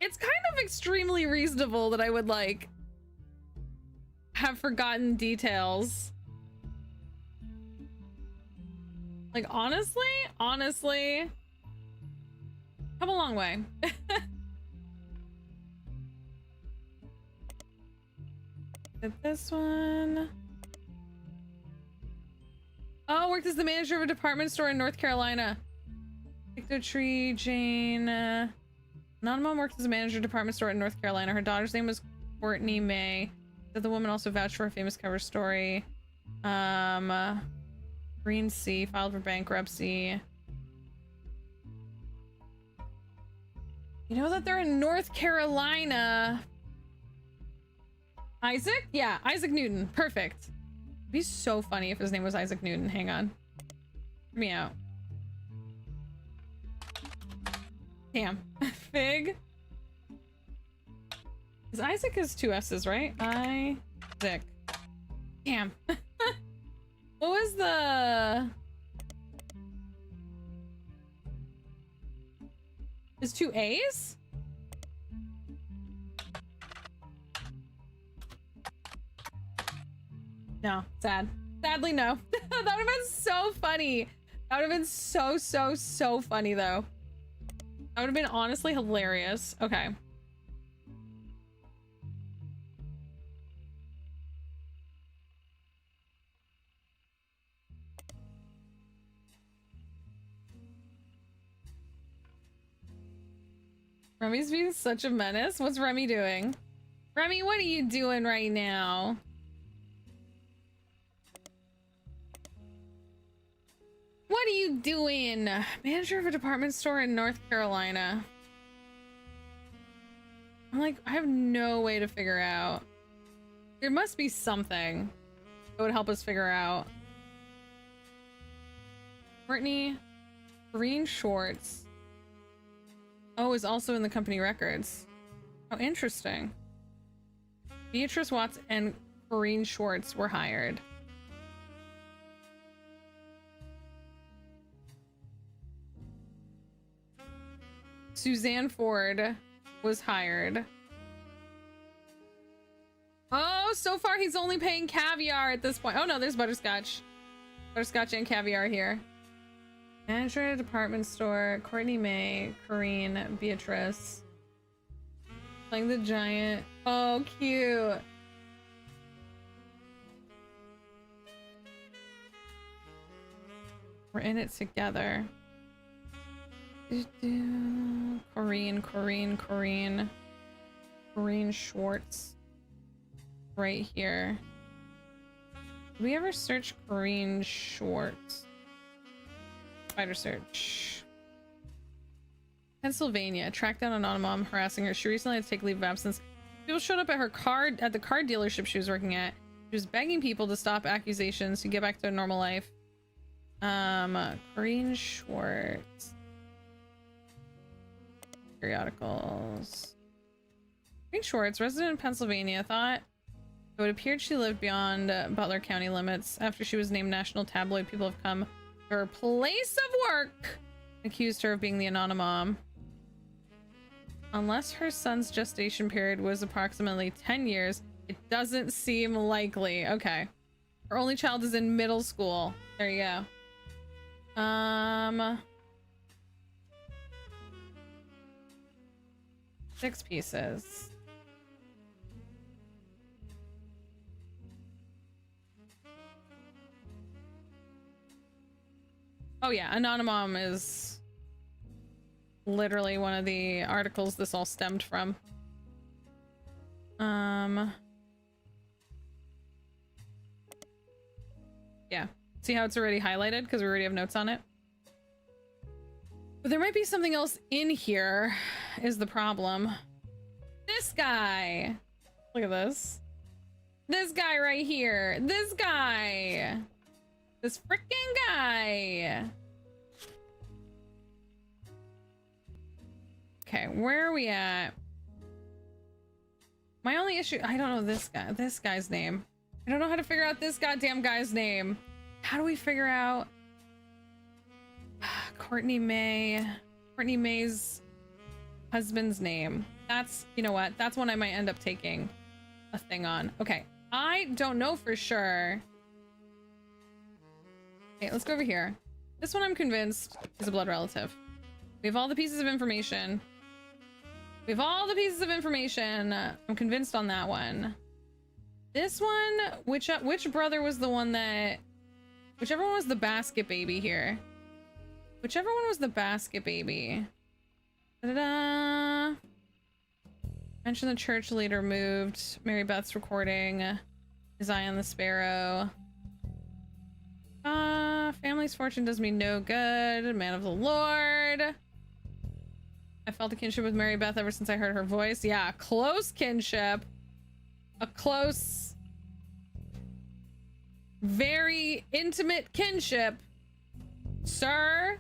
It's kind of extremely reasonable that I would like have forgotten details. Like honestly, come a long way. Get this one. Oh, worked as the manager of a department store in North Carolina. Victor Tree, Jane. Non-mom worked as a manager of a department store in North Carolina. Her daughter's name was Courtney May. That the woman also vouched for a famous cover story. Green Sea filed for bankruptcy. You know that they're in North Carolina. Isaac? Yeah, Isaac Newton. Perfect. It'd be so funny if his name was Isaac Newton. Hang on. Hear me out. Damn. Fig. Is Isaac is 2 S's, right? Isaac. Damn. What was the... Is 2 A's? No, sad. Sadly, no. That would have been so funny. That would have been so funny, though. That would have been honestly hilarious. Okay. Remy's being such a menace. What's Remy doing? Remy, what are you doing right now? What are you doing? Manager of a department store in North Carolina. I'm like, I have no way to figure out. There must be something that would help us figure out. Courtney Green Shorts. Oh, is also in the company records. Oh, interesting. Beatrice Watts and Corinne Schwartz were hired. Suzanne Ford was hired. Oh, so far he's only paying caviar at this point. Oh no, there's butterscotch. Butterscotch and caviar here. Manager at a department store, Courtney May, Corinne, Beatrice. Playing the giant. Oh, cute. We're in it together. Corinne Schwartz. Right here. Did we ever search Corinne Schwartz? Spider search. Pennsylvania. Tracked down a non-mom harassing her. She recently had to take leave of absence. People showed up at the car dealership she was working at. She was begging people to stop accusations to get back to a normal life. Green Schwartz. Periodicals. Green Schwartz, resident in Pennsylvania, thought it would appear she lived beyond Butler County limits. After she was named national tabloid, people have come to her place of work and accused her of being the anonymom. Unless her son's gestation period was approximately 10 years, it doesn't seem likely. Okay. Her only child is in middle school. There you go. 6 pieces. Oh yeah, Anonymom is literally one of the articles this all stemmed from. Yeah. See how it's already highlighted because we already have notes on it? But there might be something else in here is the problem. This guy. Look at this. This guy right here. This guy. This freaking guy. Okay, where are we at? My only issue, I don't know this guy's name. I don't know how to figure out this goddamn guy's name. How do we figure out Courtney May's husband's name? That's, you know what? That's one I might end up taking a thing on. Okay, I don't know for sure. Okay, let's go over here. This one I'm convinced is a blood relative. We have all the pieces of information. I'm convinced on that one. This one, which brother was the one that... Whichever one was the basket baby here. Whichever one was the basket baby. Da-da-da. Mention the church leader moved. Mary Beth's recording. His eye on the sparrow. Family's fortune does me no good. Man of the Lord. I felt a kinship with Mary Beth ever since I heard her voice. Yeah, close kinship. A close, very intimate kinship. Sir.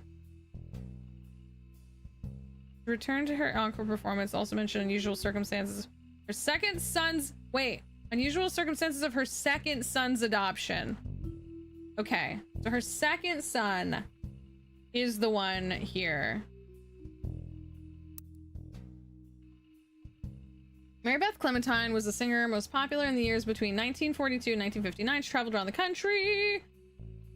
Return to her encore performance. Also mentioned unusual circumstances. Her second son's... Wait. Unusual circumstances of her second son's adoption. Okay. So her second son is the one here. Mary Beth Clementine was a singer most popular in the years between 1942 and 1959. She traveled around the country.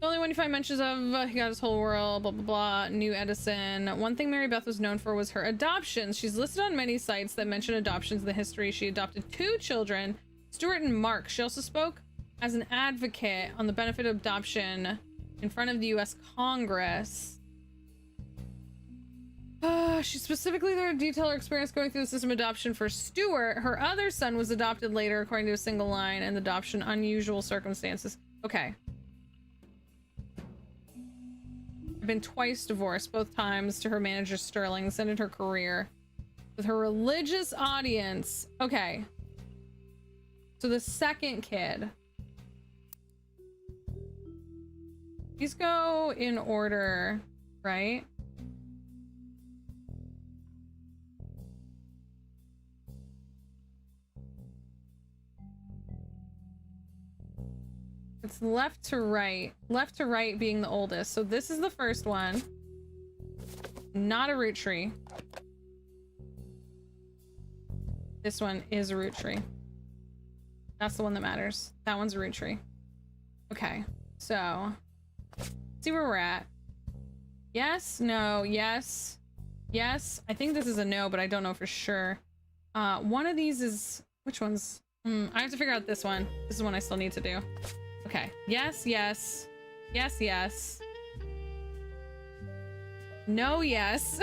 The only one you find mentions of, he got his whole world, blah, blah, blah, New Edison. One thing Mary Beth was known for was her adoptions. She's listed on many sites that mention adoptions in the history. She adopted 2 children, Stuart and Mark. She also spoke as an advocate on the benefit of adoption in front of the U.S. Congress. She specifically detailed her experience going through the system of adoption for Stuart. Her other son was adopted later, according to a single line, and the adoption unusual circumstances. Okay. I've been twice divorced, both times to her manager Sterling, this ended her career. With her religious audience. Okay. So the second kid. These go in order, right? It's left to right. Left to right being the oldest. So this is the first one. Not a root tree. This one is a root tree. That's the one that matters. That one's a root tree. Okay. So, let's see where we're at. Yes, no, yes, yes. I think this is a no, but I don't know for sure. One of these is... Which one's... I have to figure out this one. This is one I still need to do. Okay. Yes, yes. Yes, yes. No, yes.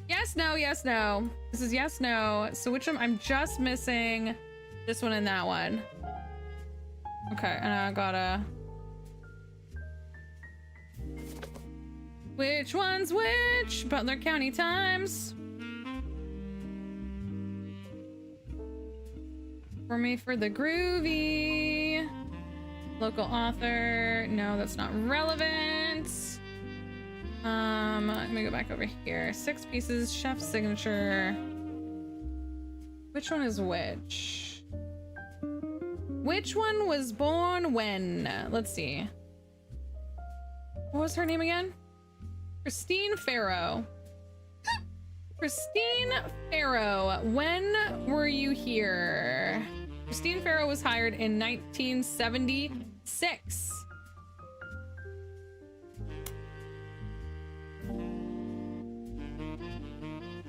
Yes, no, yes, no. This is yes, no. So which one? I'm just missing this one and that one. Okay, and I gotta... Which one's which? Butler County Times. For me for the groovy. Local author. No, that's not relevant. want. Let me go back over here. 6 pieces, chef's signature. Which one is which? Which one was born when? Let's see. What was her name again? Christine Farrow. Christine Farrow, when were you here? Christine Farrow was hired in 1976.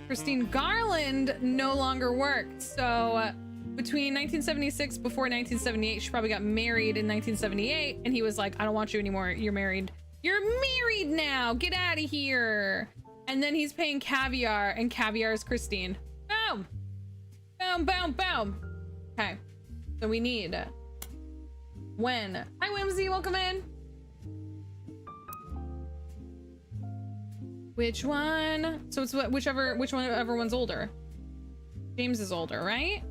Christine Garland no longer worked. So between 1976 before 1978, she probably got married in 1978. And he was like, I don't want you anymore. You're married. You're married now. Get out of here. And then he's paying Caviar, and Caviar is Christine. Boom. Boom, boom, boom. Okay. So we need when. Hi, Whimsy. Welcome in. Which one? So it's which one everyone's older. James is older, right?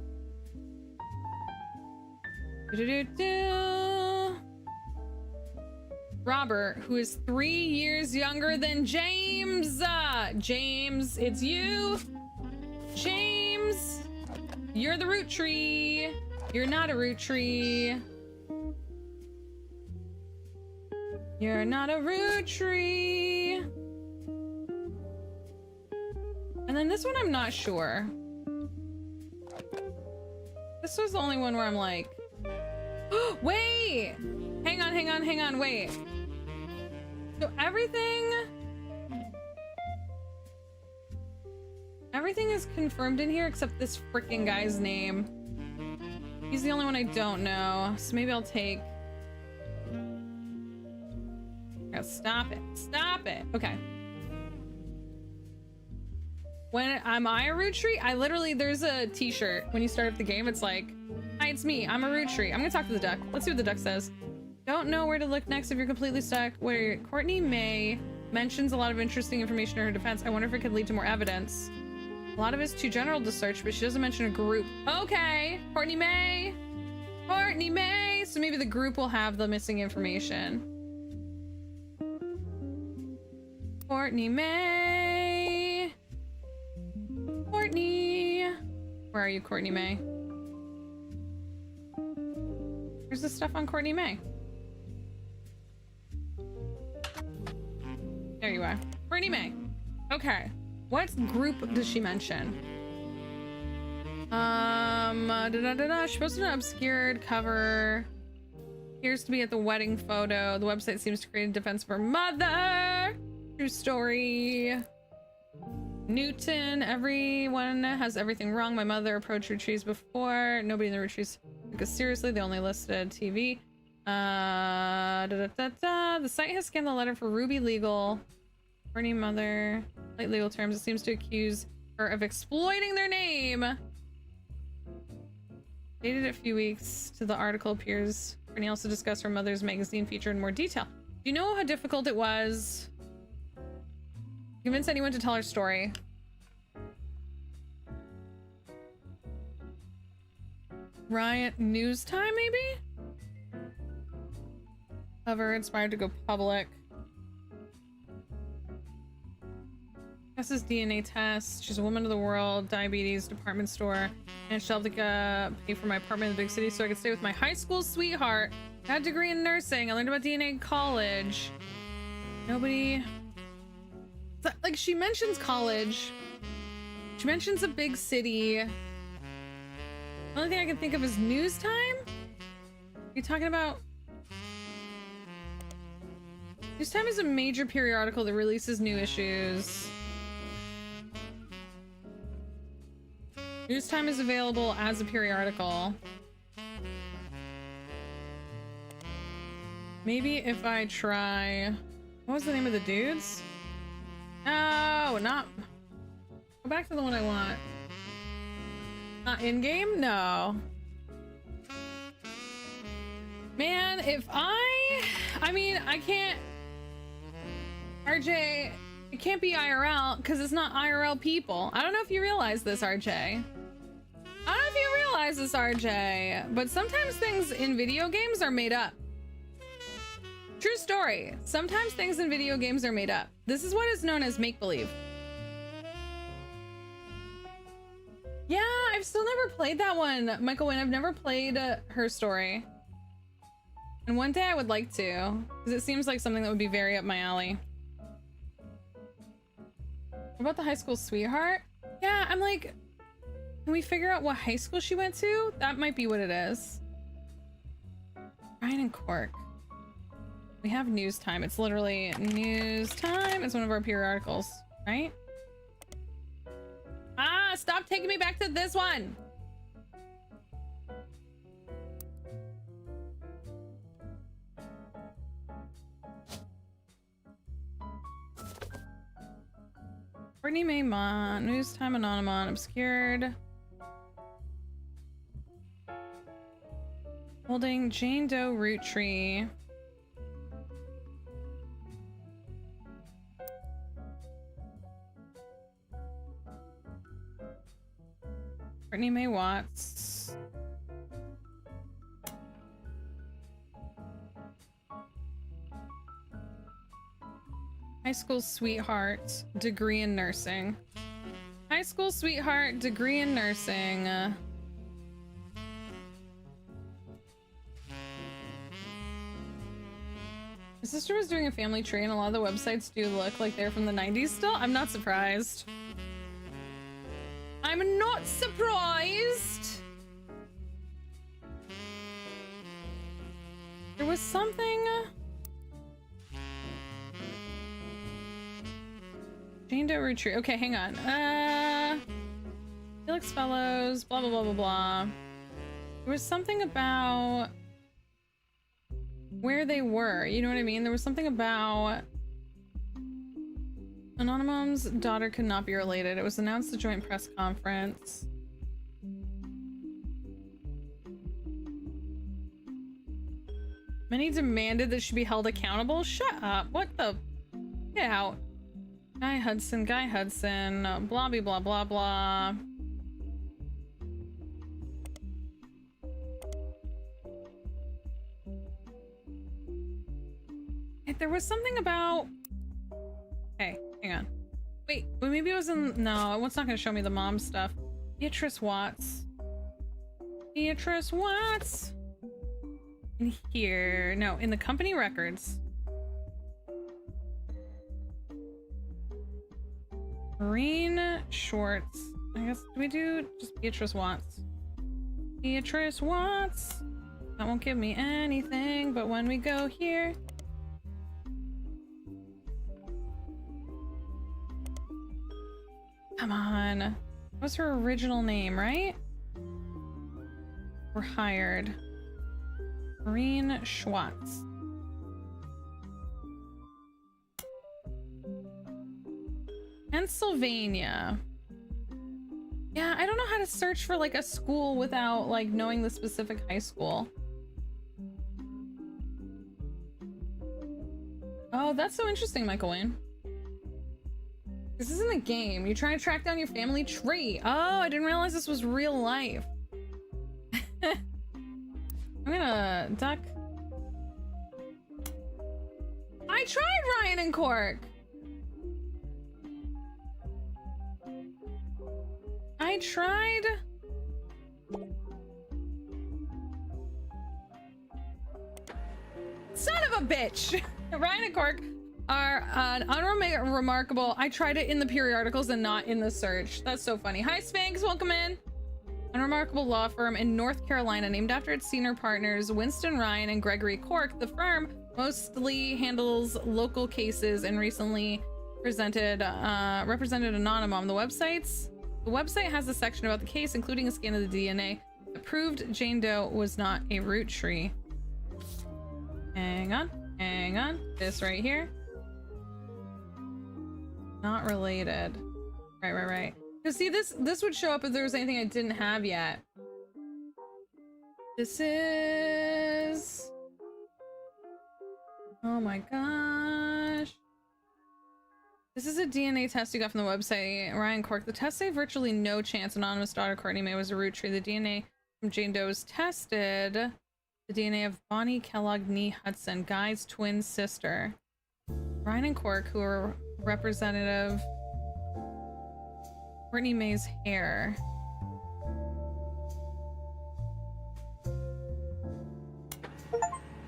Robert, who is 3 years younger than James. James, it's you. James, you're the root tree. You're not a root tree. You're not a root tree. And then this one, I'm not sure. This was the only one where I'm like, wait, hang on, wait. So everything is confirmed in here except this freaking guy's name. He's the only one I don't know. So maybe I'll take. Oh, stop it. Okay. When am I a root tree? I literally, there's a t-shirt when you start up the game. It's like, hi, it's me. I'm a root tree. I'm gonna talk to the duck. Let's see what the duck says. Don't know where to look next if you're completely stuck. Where Courtney May mentions a lot of interesting information in her defense. I wonder if it could lead to more evidence. A lot of it's too general to search, but she doesn't mention a group. Okay, Courtney May. So maybe the group will have the missing information. Courtney May. Courtney. Where are you, Courtney May? Here's the stuff on Courtney May. There you are. Courtney May. Okay. What group does she mention? She posted an obscured cover. Appears to be at the wedding photo. The website seems to create a defense of her mother. True story. Newton, everyone has everything wrong. My mother approached Roottrees before. Nobody in the Roottrees took us seriously. They only listed TV. The site has scanned the letter for Ruby Legal. Courtney mother. Light legal terms. It seems to accuse her of exploiting their name. Dated a few weeks to the article appears. Courtney also discussed her mother's magazine feature in more detail. Do you know how difficult it was to convince anyone to tell her story? Riot News Time, maybe? Cover inspired to go public. Tessa's DNA test. She's a woman of the world. Diabetes, department store. And she'll have to pay for my apartment in the big city so I could stay with my high school sweetheart. Got a degree in nursing. I learned about DNA in college. Nobody... Like, she mentions college. She mentions a big city. The only thing I can think of is news time? Are you talking about... News Time is a major periodical that releases new issues. News Time is available as a periodical. Maybe if I try... What was the name of the dudes? No, not... Go back to the one I want. Not in-game? No. Man, if I mean, I can't... RJ, it can't be IRL because it's not IRL people. I don't know if you realize this, RJ. But sometimes things in video games are made up. True story. Sometimes things in video games are made up. This is what is known as make-believe. Yeah, I've still never played that one, Michael Wynn. I've never played Her Story. And one day I would like to, because it seems like something that would be very up my alley. What about the high school sweetheart? Yeah, I'm like, can we figure out what high school she went to? That might be what it is. Ryan and Cork. We have news time. It's literally news time. It's one of our periodicals, right? Ah, stop taking me back to this one. Brittany Maymont, news time, Anonymon, obscured. Holding Jane Doe root tree. Brittany Mae Watts. High school sweetheart, degree in nursing. High school sweetheart, degree in nursing. My sister was doing a family tree and a lot of the websites do look like they're from the 90s still. I'm not surprised. I'm not surprised. There was something. Jane Doe Retreat. Okay, hang on. Felix Fellows, blah, blah, blah, blah, blah. There was something about where they were. You know what I mean? There was something about Anonymous' daughter could not be related. It was announced at a joint press conference. Many demanded that she be held accountable. Shut up. What the? Get out. Guy Hudson, blah, blah, blah, blah, blah. There was something about... Okay, hang on. Wait, but maybe it was in... No, it's not going to show me the mom stuff. Beatrice Watts. Beatrice Watts. In here. No, in the company records. Maureen Schwartz. I guess, do we do just Beatrice Watts? Beatrice Watts. That won't give me anything, but when we go here... Come on. What's her original name, right? We're hired. Maureen Schwartz. Pennsylvania. Yeah, I don't know how to search for like a school without like knowing the specific high school. Oh, that's so interesting, Michael Wayne. This isn't a game. You're trying to track down your family tree. Oh, I didn't realize this was real life. I'm gonna duck. I tried Ryan and Cork. I tried. Son of a bitch. Ryan and Cork are unremarkable. I tried it in the periodicals and not in the search. That's so funny. Hi, Spanx. Welcome in. Unremarkable law firm in North Carolina named after its senior partners, Winston Ryan and Gregory Cork. The firm mostly handles local cases and recently represented Anonymous. The website has a section about the case, including a scan of the DNA that proved Jane Doe was not a root tree. Hang on. This right here. Not related. Right. Because see, this would show up if there was anything I didn't have yet. This is... Oh my gosh. This is a DNA test you got from the website, Ryan Cork. The test saved virtually no chance Anonymous' daughter Courtney May was a root tree. The DNA from Jane Doe was tested The DNA of Bonnie Kellogg Nee Hudson, Guy's twin sister. Ryan and Cork, who are representative. Brittany May's hair.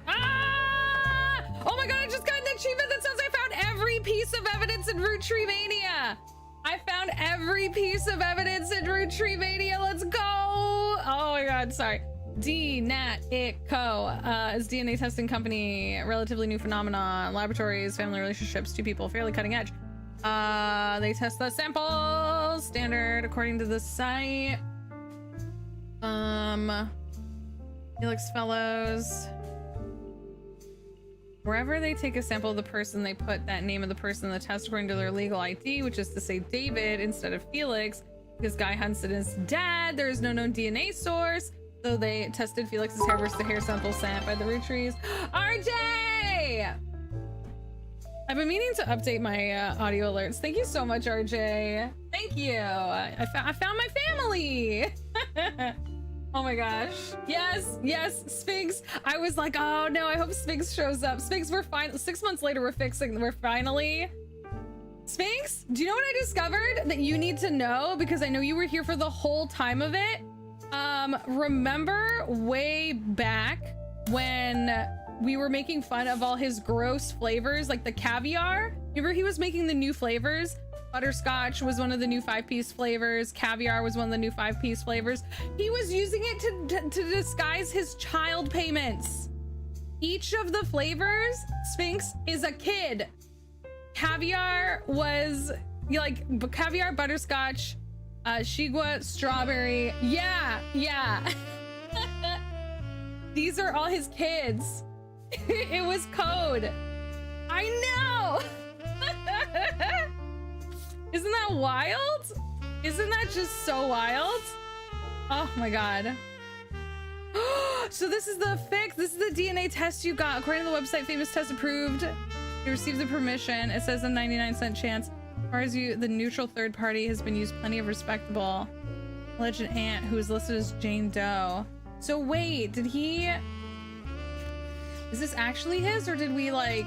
Ah! Oh my god, I just got an achievement that says I found every piece of evidence in Roottreemania. I found every piece of evidence in Roottreemania. Let's go. Oh my god, sorry. DNAT is DNA testing company, relatively new phenomenon, laboratories, family relationships, two people, fairly cutting edge. They test the samples, standard according to the site. Felix Fellows. Wherever they take a sample of the person, they put that name of the person in the test according to their legal ID, which is to say David instead of Felix, because Guy Hudson is dead. There is no known DNA source. So they tested Felix's hair versus the hair sample sent by the Roottrees. RJ! I've been meaning to update my audio alerts. Thank you so much, RJ. Thank you. I found my family. Oh my gosh. Yes, yes, Sphinx. I was like, oh no, I hope Sphinx shows up. Sphinx, we're fine. 6 months later, we're finally. Sphinx, do you know what I discovered that you need to know? Because I know you were here for the whole time of it. Remember way back when we were making fun of all his gross flavors, like the caviar? Remember he was making the new flavors? Butterscotch was one of the new 5-piece flavors. Caviar was one of the new 5-piece flavors. He was using it to disguise his child payments. Each of the flavors, Sphinx, is a kid. Caviar was like caviar, butterscotch, Shigua, strawberry. Yeah. These are all his kids. It was code. I know. Isn't that wild? Isn't that just so wild? Oh my god. So this is the fix. This is the DNA test you got. According to the website, famous test approved. You received the permission. It says a 99-cent chance. As far as you, the neutral third party has been used plenty of respectable alleged aunt who is listed as Jane Doe. So wait, did he? Is this actually his, or did we like?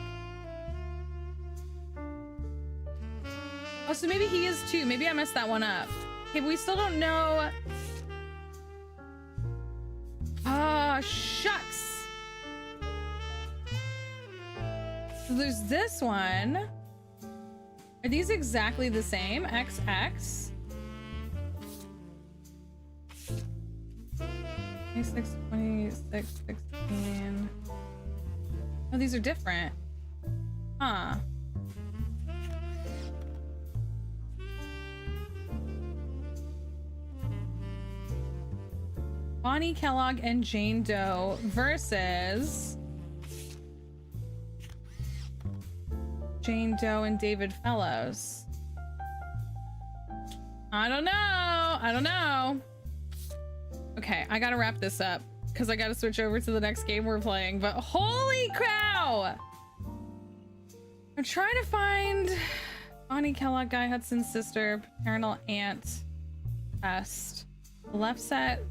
Oh, so maybe he is too. Maybe I messed that one up. Okay, but we still don't know. Ah, shucks. So there's this one. Are these exactly the same? XX. 26, 26, 16. Oh, these are different. Huh. Bonnie Kellogg and Jane Doe versus Jane Doe and David Fellows. I don't know. Okay, I gotta wrap this up because I gotta switch over to the next game we're playing, but holy cow! I'm trying to find Bonnie Kellogg, Guy Hudson's sister, paternal aunt test. The left set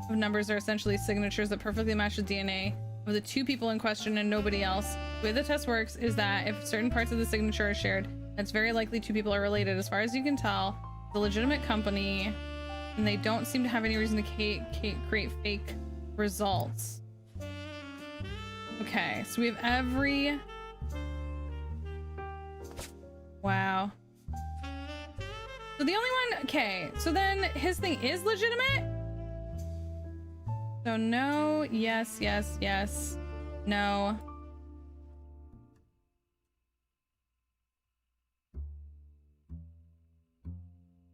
of numbers are essentially signatures that perfectly match the DNA of the two people in question and nobody else. The way the test works is that if certain parts of the signature are shared, it's very likely two people are related. As far as you can tell, the legitimate company, and they don't seem to have any reason to create fake results. Okay, so we have every... Wow. So the only one... Okay, so then his thing is legitimate? So no, yes, yes, yes, no.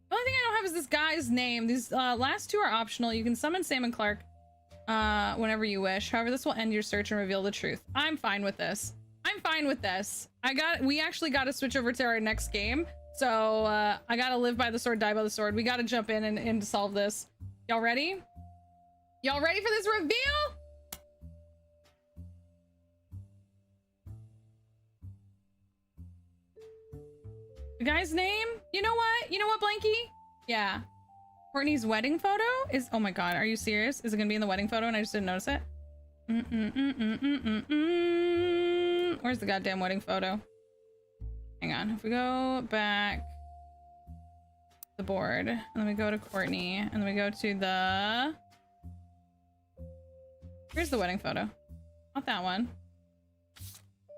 The only thing I don't have is this guy's name. These last two are optional. You can summon Sam and Clark whenever you wish. However, this will end your search and reveal the truth. I'm fine with this. I'm fine with this. We actually got to switch over to our next game. So I got to live by the sword, die by the sword. We got to jump in and solve this. Y'all ready? Y'all ready for this reveal? The guy's name? You know what? You know what, Blanky? Yeah. Courtney's wedding photo is... Oh my god, are you serious? Is it gonna be in the wedding photo and I just didn't notice it? Where's the goddamn wedding photo? Hang on. If we go back the board, and then we go to Courtney, and then we go to the... Here's the wedding photo. Not that one.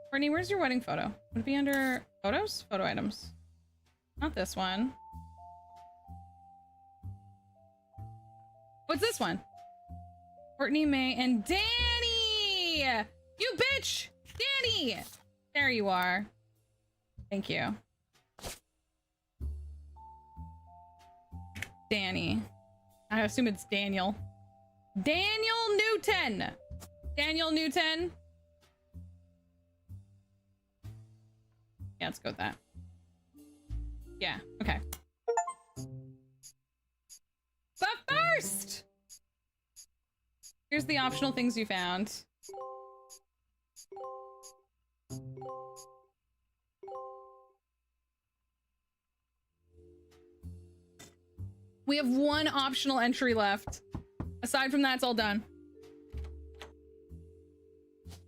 Courtney, where's your wedding photo? Would it be under photos? Photo items. Not this one. What's this one? Courtney, May, and Danny! You bitch! Danny! There you are. Thank you. Danny. I assume it's Daniel. Daniel Newton! Daniel Newton? Yeah, let's go with that. Yeah, okay. But first, here's the optional things you found. We have one optional entry left. Aside from that, it's all done.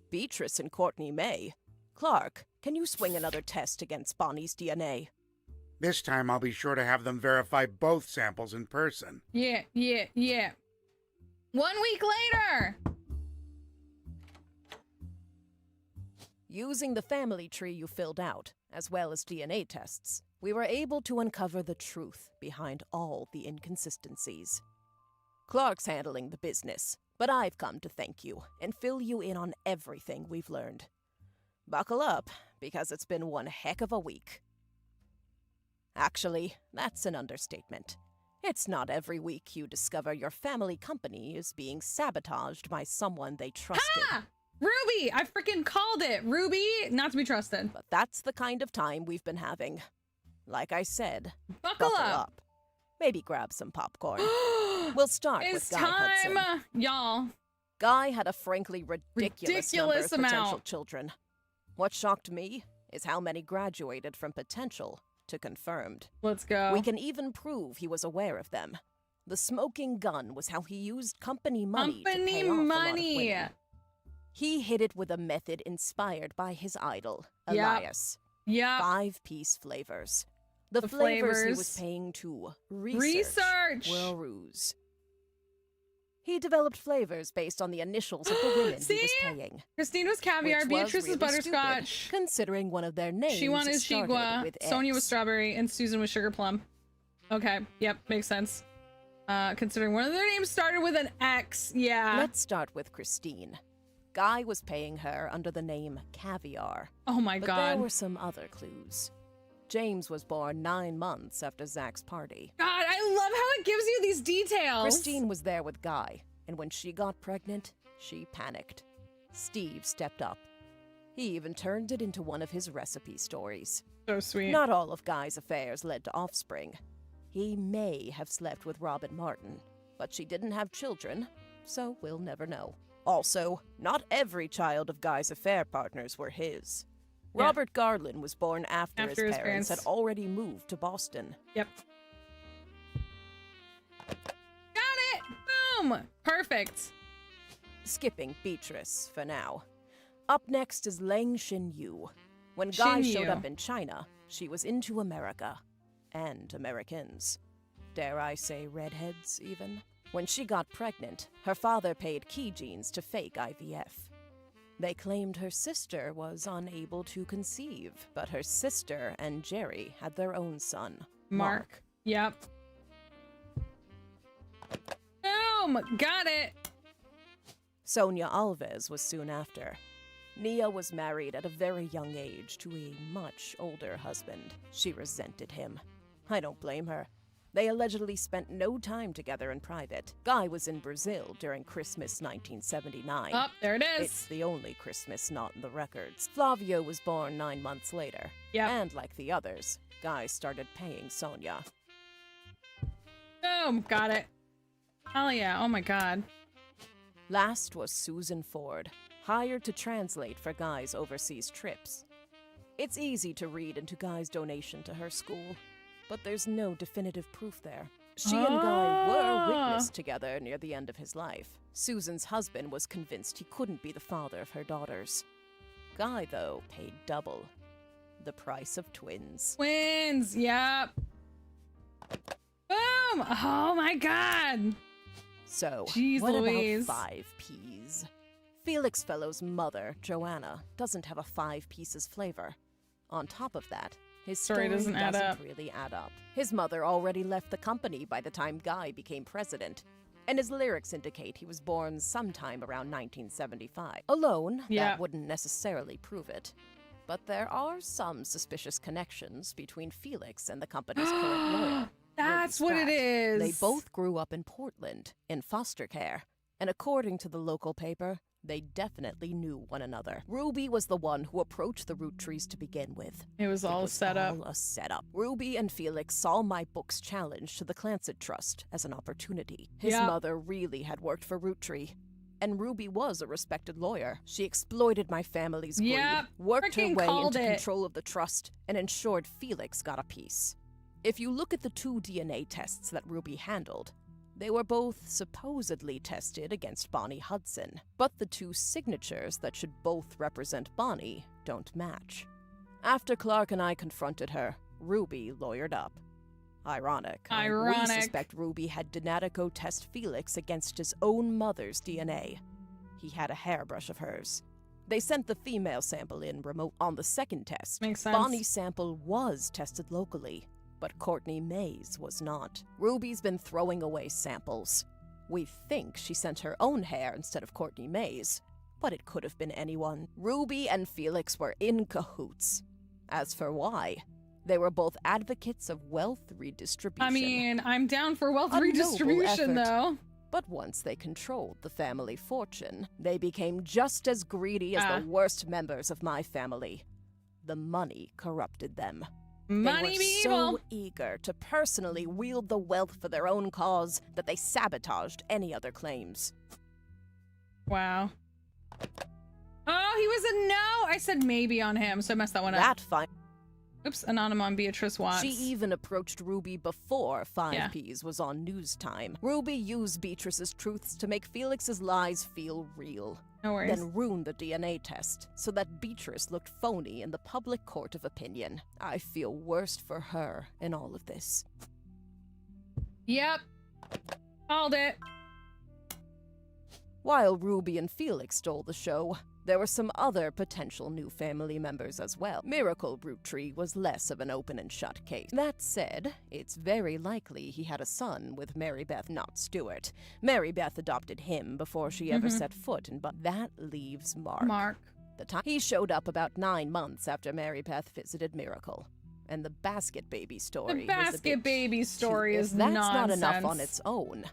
Beatrice and Courtney May. Clark, can you swing another test against Bonnie's DNA? This time I'll be sure to have them verify both samples in person. Yeah. 1 week later! Using the family tree you filled out, as well as DNA tests, we were able to uncover the truth behind all the inconsistencies. Clark's handling the business, but I've come to thank you and fill you in on everything we've learned. Buckle up, because it's been one heck of a week. Actually, that's an understatement. It's not every week you discover your family company is being sabotaged by someone they trusted. Ha! Ruby! I freaking called it! Ruby, not to be trusted. But that's the kind of time we've been having. Like I said, Buckle up. Maybe grab some popcorn. We'll start It's with Guy time, Hudson. y'all. Guy had a frankly ridiculous number of potential amount. children. What shocked me is how many graduated from potential to confirmed. Let's go. We can even prove he was aware of them. The smoking gun was how he used company money to pay off a lot of women. He hid it with a method inspired by his idol, Elias. Yeah. 5-piece flavors. The flavors he was paying to research were a ruse. He developed flavors based on the initials of the women he was paying. Christine was caviar, which Beatrice was was really butterscotch. stupid, considering one of their names She wanted started Shigua, with Sonia was X. strawberry, and Susan was sugar plum. Okay, yep, makes sense. Considering one of their names started with an X, yeah. Let's start with Christine. Guy was paying her under the name Caviar. Oh my But god. there were some other clues. James was born 9 months after Zach's party. God, I love how it gives you these details. Christine was there with Guy, and when she got pregnant, she panicked. Steve stepped up. He even turned it into one of his recipe stories. So sweet. Not all of Guy's affairs led to offspring. He may have slept with Robin Martin, but she didn't have children, so we'll never know. Also, not every child of Guy's affair partners were his. Yeah. Robert Garland was born after his parents parents had already moved to Boston. Yep. Got it! Boom! Perfect. Skipping Beatrice for now. Up next is Lang Xin-yu. When Guy Xin showed Yu. up in China, she was into America. And Americans. Dare I say redheads, even? When she got pregnant, her father paid key genes to fake IVF. They claimed her sister was unable to conceive, but her sister and Jerry had their own son, Mark. Yep. Boom! Got it! Sonia Alves was soon after. Nia was married at a very young age to a much older husband. She resented him. I don't blame her. They allegedly spent no time together in private. Guy was in Brazil during Christmas 1979. Oh, there it is. It's the only Christmas not in the records. Flavio was born 9 months later. Yep. And like the others, Guy started paying Sonia. Boom! Got it. Hell yeah. Oh my god. Last was Susan Ford, hired to translate for Guy's overseas trips. It's easy to read into Guy's donation to her school, but there's no definitive proof there. She and Guy were witnessed together near the end of his life. Susan's husband was convinced he couldn't be the father of her daughters. Guy, though, paid double. The price of twins. Twins, yep. Boom! Oh my god! So, Jeez what Louise. about 5 Ps? Felix Fellow's mother, Joanna, doesn't have a 5 pieces flavor. On top of that, his story doesn't add up. really add up. His mother already left the company by the time Guy became president, and his lyrics indicate he was born sometime around 1975. Alone, Yeah. that wouldn't necessarily prove it. But there are some suspicious connections between Felix and the company's current lawyer. That's Ruby what it Spratt. is. They both grew up in Portland, in foster care, and according to the local paper, they definitely knew one another. Ruby was the one who approached the Roottrees to begin with. It was all set up. All a setup. Ruby and Felix saw my book's challenge to the Clancet Trust as an opportunity. His Yeah. mother really had worked for Roottree, and Ruby was a respected lawyer. She exploited my family's greed, Yep, worked her freaking way called into it. control of the trust, and ensured Felix got a piece. If you look at the 2 DNA tests that Ruby handled, they were both supposedly tested against Bonnie Hudson, but the 2 signatures that should both represent Bonnie don't match. After Clark and I confronted her, Ruby lawyered up. Ironic. We Ironic. suspect Ruby had Donatico test Felix against his own mother's DNA. He had a hairbrush of hers. They sent the female sample in remote on the second test. Makes sense. Bonnie's sample was tested locally, but Courtney May's was not. Ruby's been throwing away samples. We think she sent her own hair instead of Courtney May's, but it could have been anyone. Ruby and Felix were in cahoots. As for why, they were both advocates of wealth redistribution. I mean, I'm down for wealth A noble redistribution, effort. though. But once they controlled the family fortune, they became just as greedy as Ah. the worst members of my family. The money corrupted them. Money They were be so evil. eager to personally wield the wealth for their own cause that they sabotaged any other claims. Wow. Oh, he was a no. I said maybe on him, so I messed that one up. That fine. Oops, Anonymon Beatrice Watts. She even approached Ruby before 5Ps Yeah. was on news time. Ruby used Beatrice's truths to make Felix's lies feel real. No worries. Then ruined the DNA test so that Beatrice looked phony in the public court of opinion. I feel worst for her in all of this. Yep. Called it. While Ruby and Felix stole the show, there were some other potential new family members as well. Miracle Roottrie was less of an open and shut case. That said, it's very likely he had a son with Mary Beth, not Stuart. Mary Beth adopted him before she ever set foot in, but that leaves Mark. The time he showed up about 9 months after Mary Beth visited Miracle. And the basket baby story The was a basket bit baby story if is that's nonsense. not enough on its own.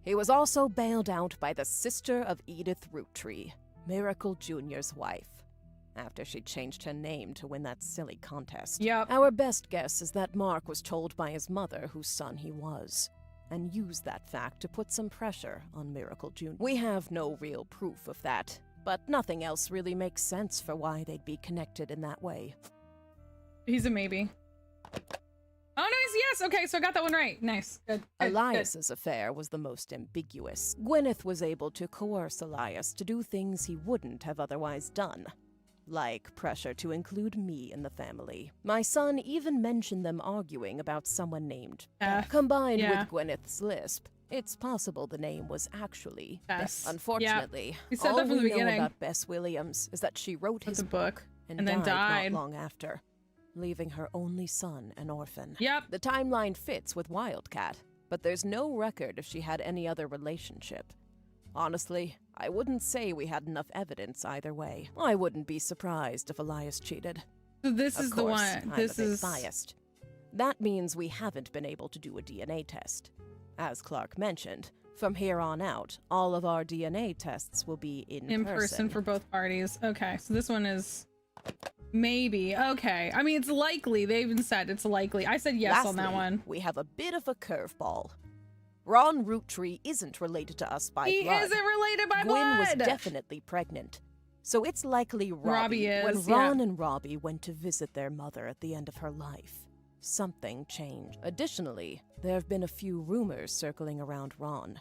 He was also bailed out by the sister of Edith Roottree, Miracle Jr.'s wife, after she changed her name to win that silly contest. Yep. Our best guess is that Mark was told by his mother whose son he was, and used that fact to put some pressure on Miracle Jr. We have no real proof of that, but nothing else really makes sense for why they'd be connected in that way. He's a maybe. Oh, nice. Yes. Okay, so I got that one right. Nice. Good. Good, Elias's affair was the most ambiguous. Gwyneth was able to coerce Elias to do things he wouldn't have otherwise done, like pressure to include me in the family. My son even mentioned them arguing about someone named Beth. Combined yeah. with Gwyneth's lisp, it's possible the name was actually Bess. Unfortunately, We said all that from the we know beginning. about Bess Williams is that she wrote With his the book and and then died. not long after, leaving her only son an orphan. Yep. The timeline fits with Wildcat, but there's no record if she had any other relationship. Honestly, I wouldn't say we had enough evidence either way. I wouldn't be surprised if Elias cheated. So this Of is the course, one. I'm This a bit is biased. That means we haven't been able to do a DNA test. As Clark mentioned, from here on out, all of our DNA tests will be in person for both parties. Okay, so this one is maybe. Okay. I mean, it's likely. They even said it's likely. I said yes on that Lastly, one. we have a bit of a curveball. Ron Roottree isn't related to us by He blood. isn't related by Gwen blood. was definitely pregnant. So it's likely Robbie is, when yeah. Ron and Robbie went to visit their mother at the end of her life. something changed. Additionally, there have been a few rumors circling around Ron.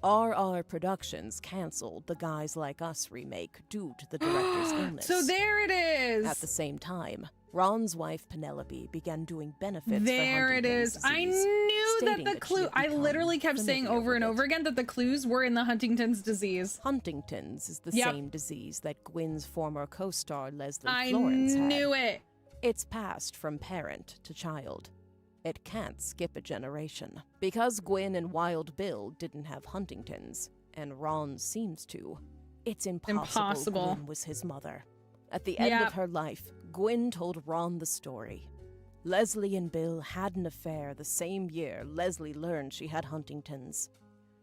RR Productions canceled the Guys Like Us remake due to the director's illness. So there it is. At the same time, Ron's wife Penelope began doing benefits There for it Huntington's is. I disease, knew that stating the she clue. had I become literally kept saying familiar over and with over it. again that the clues were in the Huntington's disease. Huntington's is the Yep. same disease that Gwyn's former co-star Leslie I Florence had. knew it. It's passed from parent to child. It can't skip a generation. Because Gwyn and Wild Bill didn't have Huntington's, and Ron seems to, it's impossible Gwyn was his mother. At the end Yep. of her life, Gwyn told Ron the story. Leslie and Bill had an affair the same year Leslie learned she had Huntington's.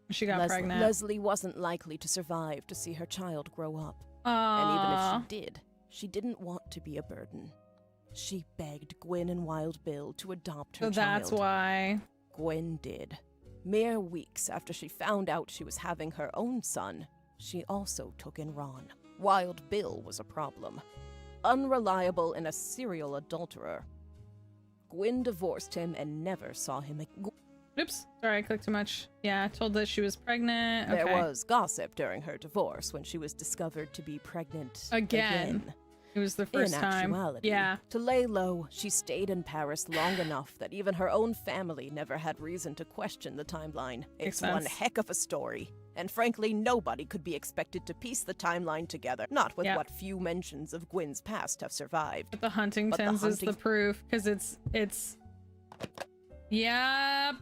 She got pregnant. Leslie wasn't likely to survive to see her child grow up. Aww. And even if she did, she didn't want to be a burden. She begged Gwyn and Wild Bill to adopt her So child. that's why. Gwyn did. Mere weeks after she found out she was having her own son, she also took in Ron. Wild Bill was a problem. Unreliable and a serial adulterer. Gwyn divorced him and never saw him again. Oops. Sorry, I clicked too much. Yeah, told that she was pregnant. There Okay. was gossip during her divorce when she was discovered to be pregnant Again. It was the first in time. actuality, Yeah. to lay low, she stayed in Paris long enough that even her own family never had reason to question the timeline. Makes It's one sense. heck of a story. And frankly, nobody could be expected to piece the timeline together, not with Yep. what few mentions of Gwyn's past have survived. But the Huntington's is the proof, because it's. Yep.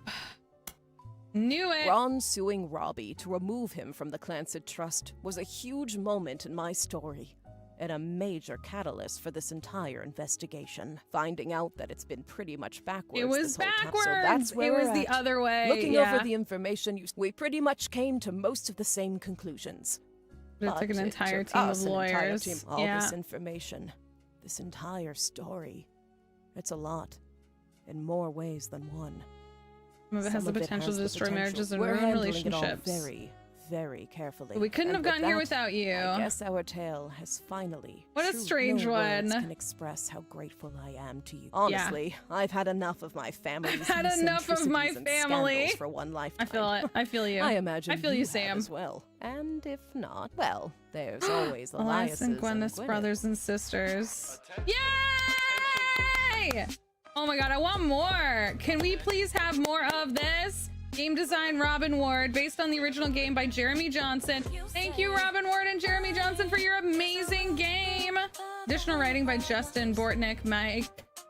Knew it. Ron suing Robbie to remove him from the Clancet Trust was a huge moment in my story, and a major catalyst for this entire investigation. Finding out that it's been pretty much backwards. It was this whole time, backwards. so that's where It was we're the at. other way. Looking yeah. over the information, we pretty much came to most of the same conclusions. It took an But entire took team us of an entire lawyers. team. All Yeah. this information, this entire story. It's a lot, in more ways than one. Some of it has the Some of potential has to the destroy potential. marriages and We're ruin handling it all relationships. very, very carefully. We couldn't And have with gotten here that, without you. I guess our tale has finally. What a true, strange no one. Words can express how grateful I am to you. Honestly, I've had enough of my family's I've had enough of my eccentricities and family. scandals for one lifetime. I feel it. I feel you. I imagine I feel you, have Sam. as well. And if not, well, there's always Elias and Elias's Gwyneth's brothers and sisters. Yay! Oh my god, I want more. Can we please have more of this? Game design Robin Ward, based on the original game by Jeremy Johnson. Thank you, Robin Ward and Jeremy Johnson, for your amazing game. Additional writing by Justin Bortnick, Mike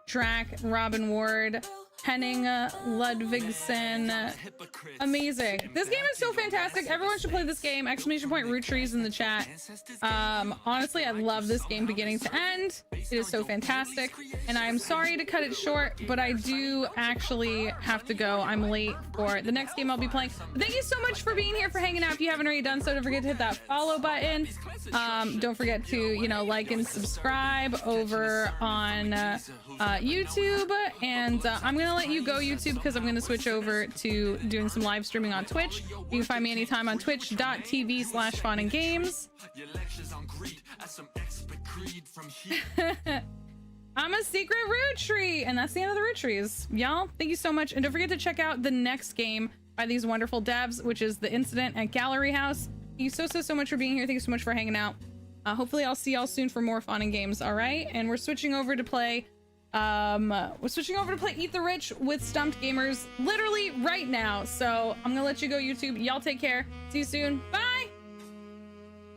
Drack, Robin Ward, Henning Ludvigsen. Amazing. This game is so fantastic. Everyone should play this game. Exclamation point Roottrees in the chat. Honestly, I love this game beginning to end. It is so fantastic. And I'm sorry to cut it short, but I do actually have to go. I'm late for the next game I'll be playing. But thank you so much for being here, for hanging out. If you haven't already done so, don't forget to hit that follow button. Don't forget to, you know, like and subscribe over on YouTube. And I'm going to let you go, YouTube, because I'm going to switch over to doing some live streaming on Twitch. You can find me anytime on twitch.tv/FaunAndGames. I'm a secret root tree, and that's the end of the root trees, y'all. Thank you so much, and don't forget to check out the next game by these wonderful devs, which is The Incident at Gallery House. Thank you so much for being here. Thank you so much for hanging out. Hopefully I'll see y'all soon for more Faun and Games. All right, and we're switching over to play Eat the Rich with Stumped Gamers literally right now. So I'm gonna let you go, YouTube. Y'all take care. See you soon. Bye.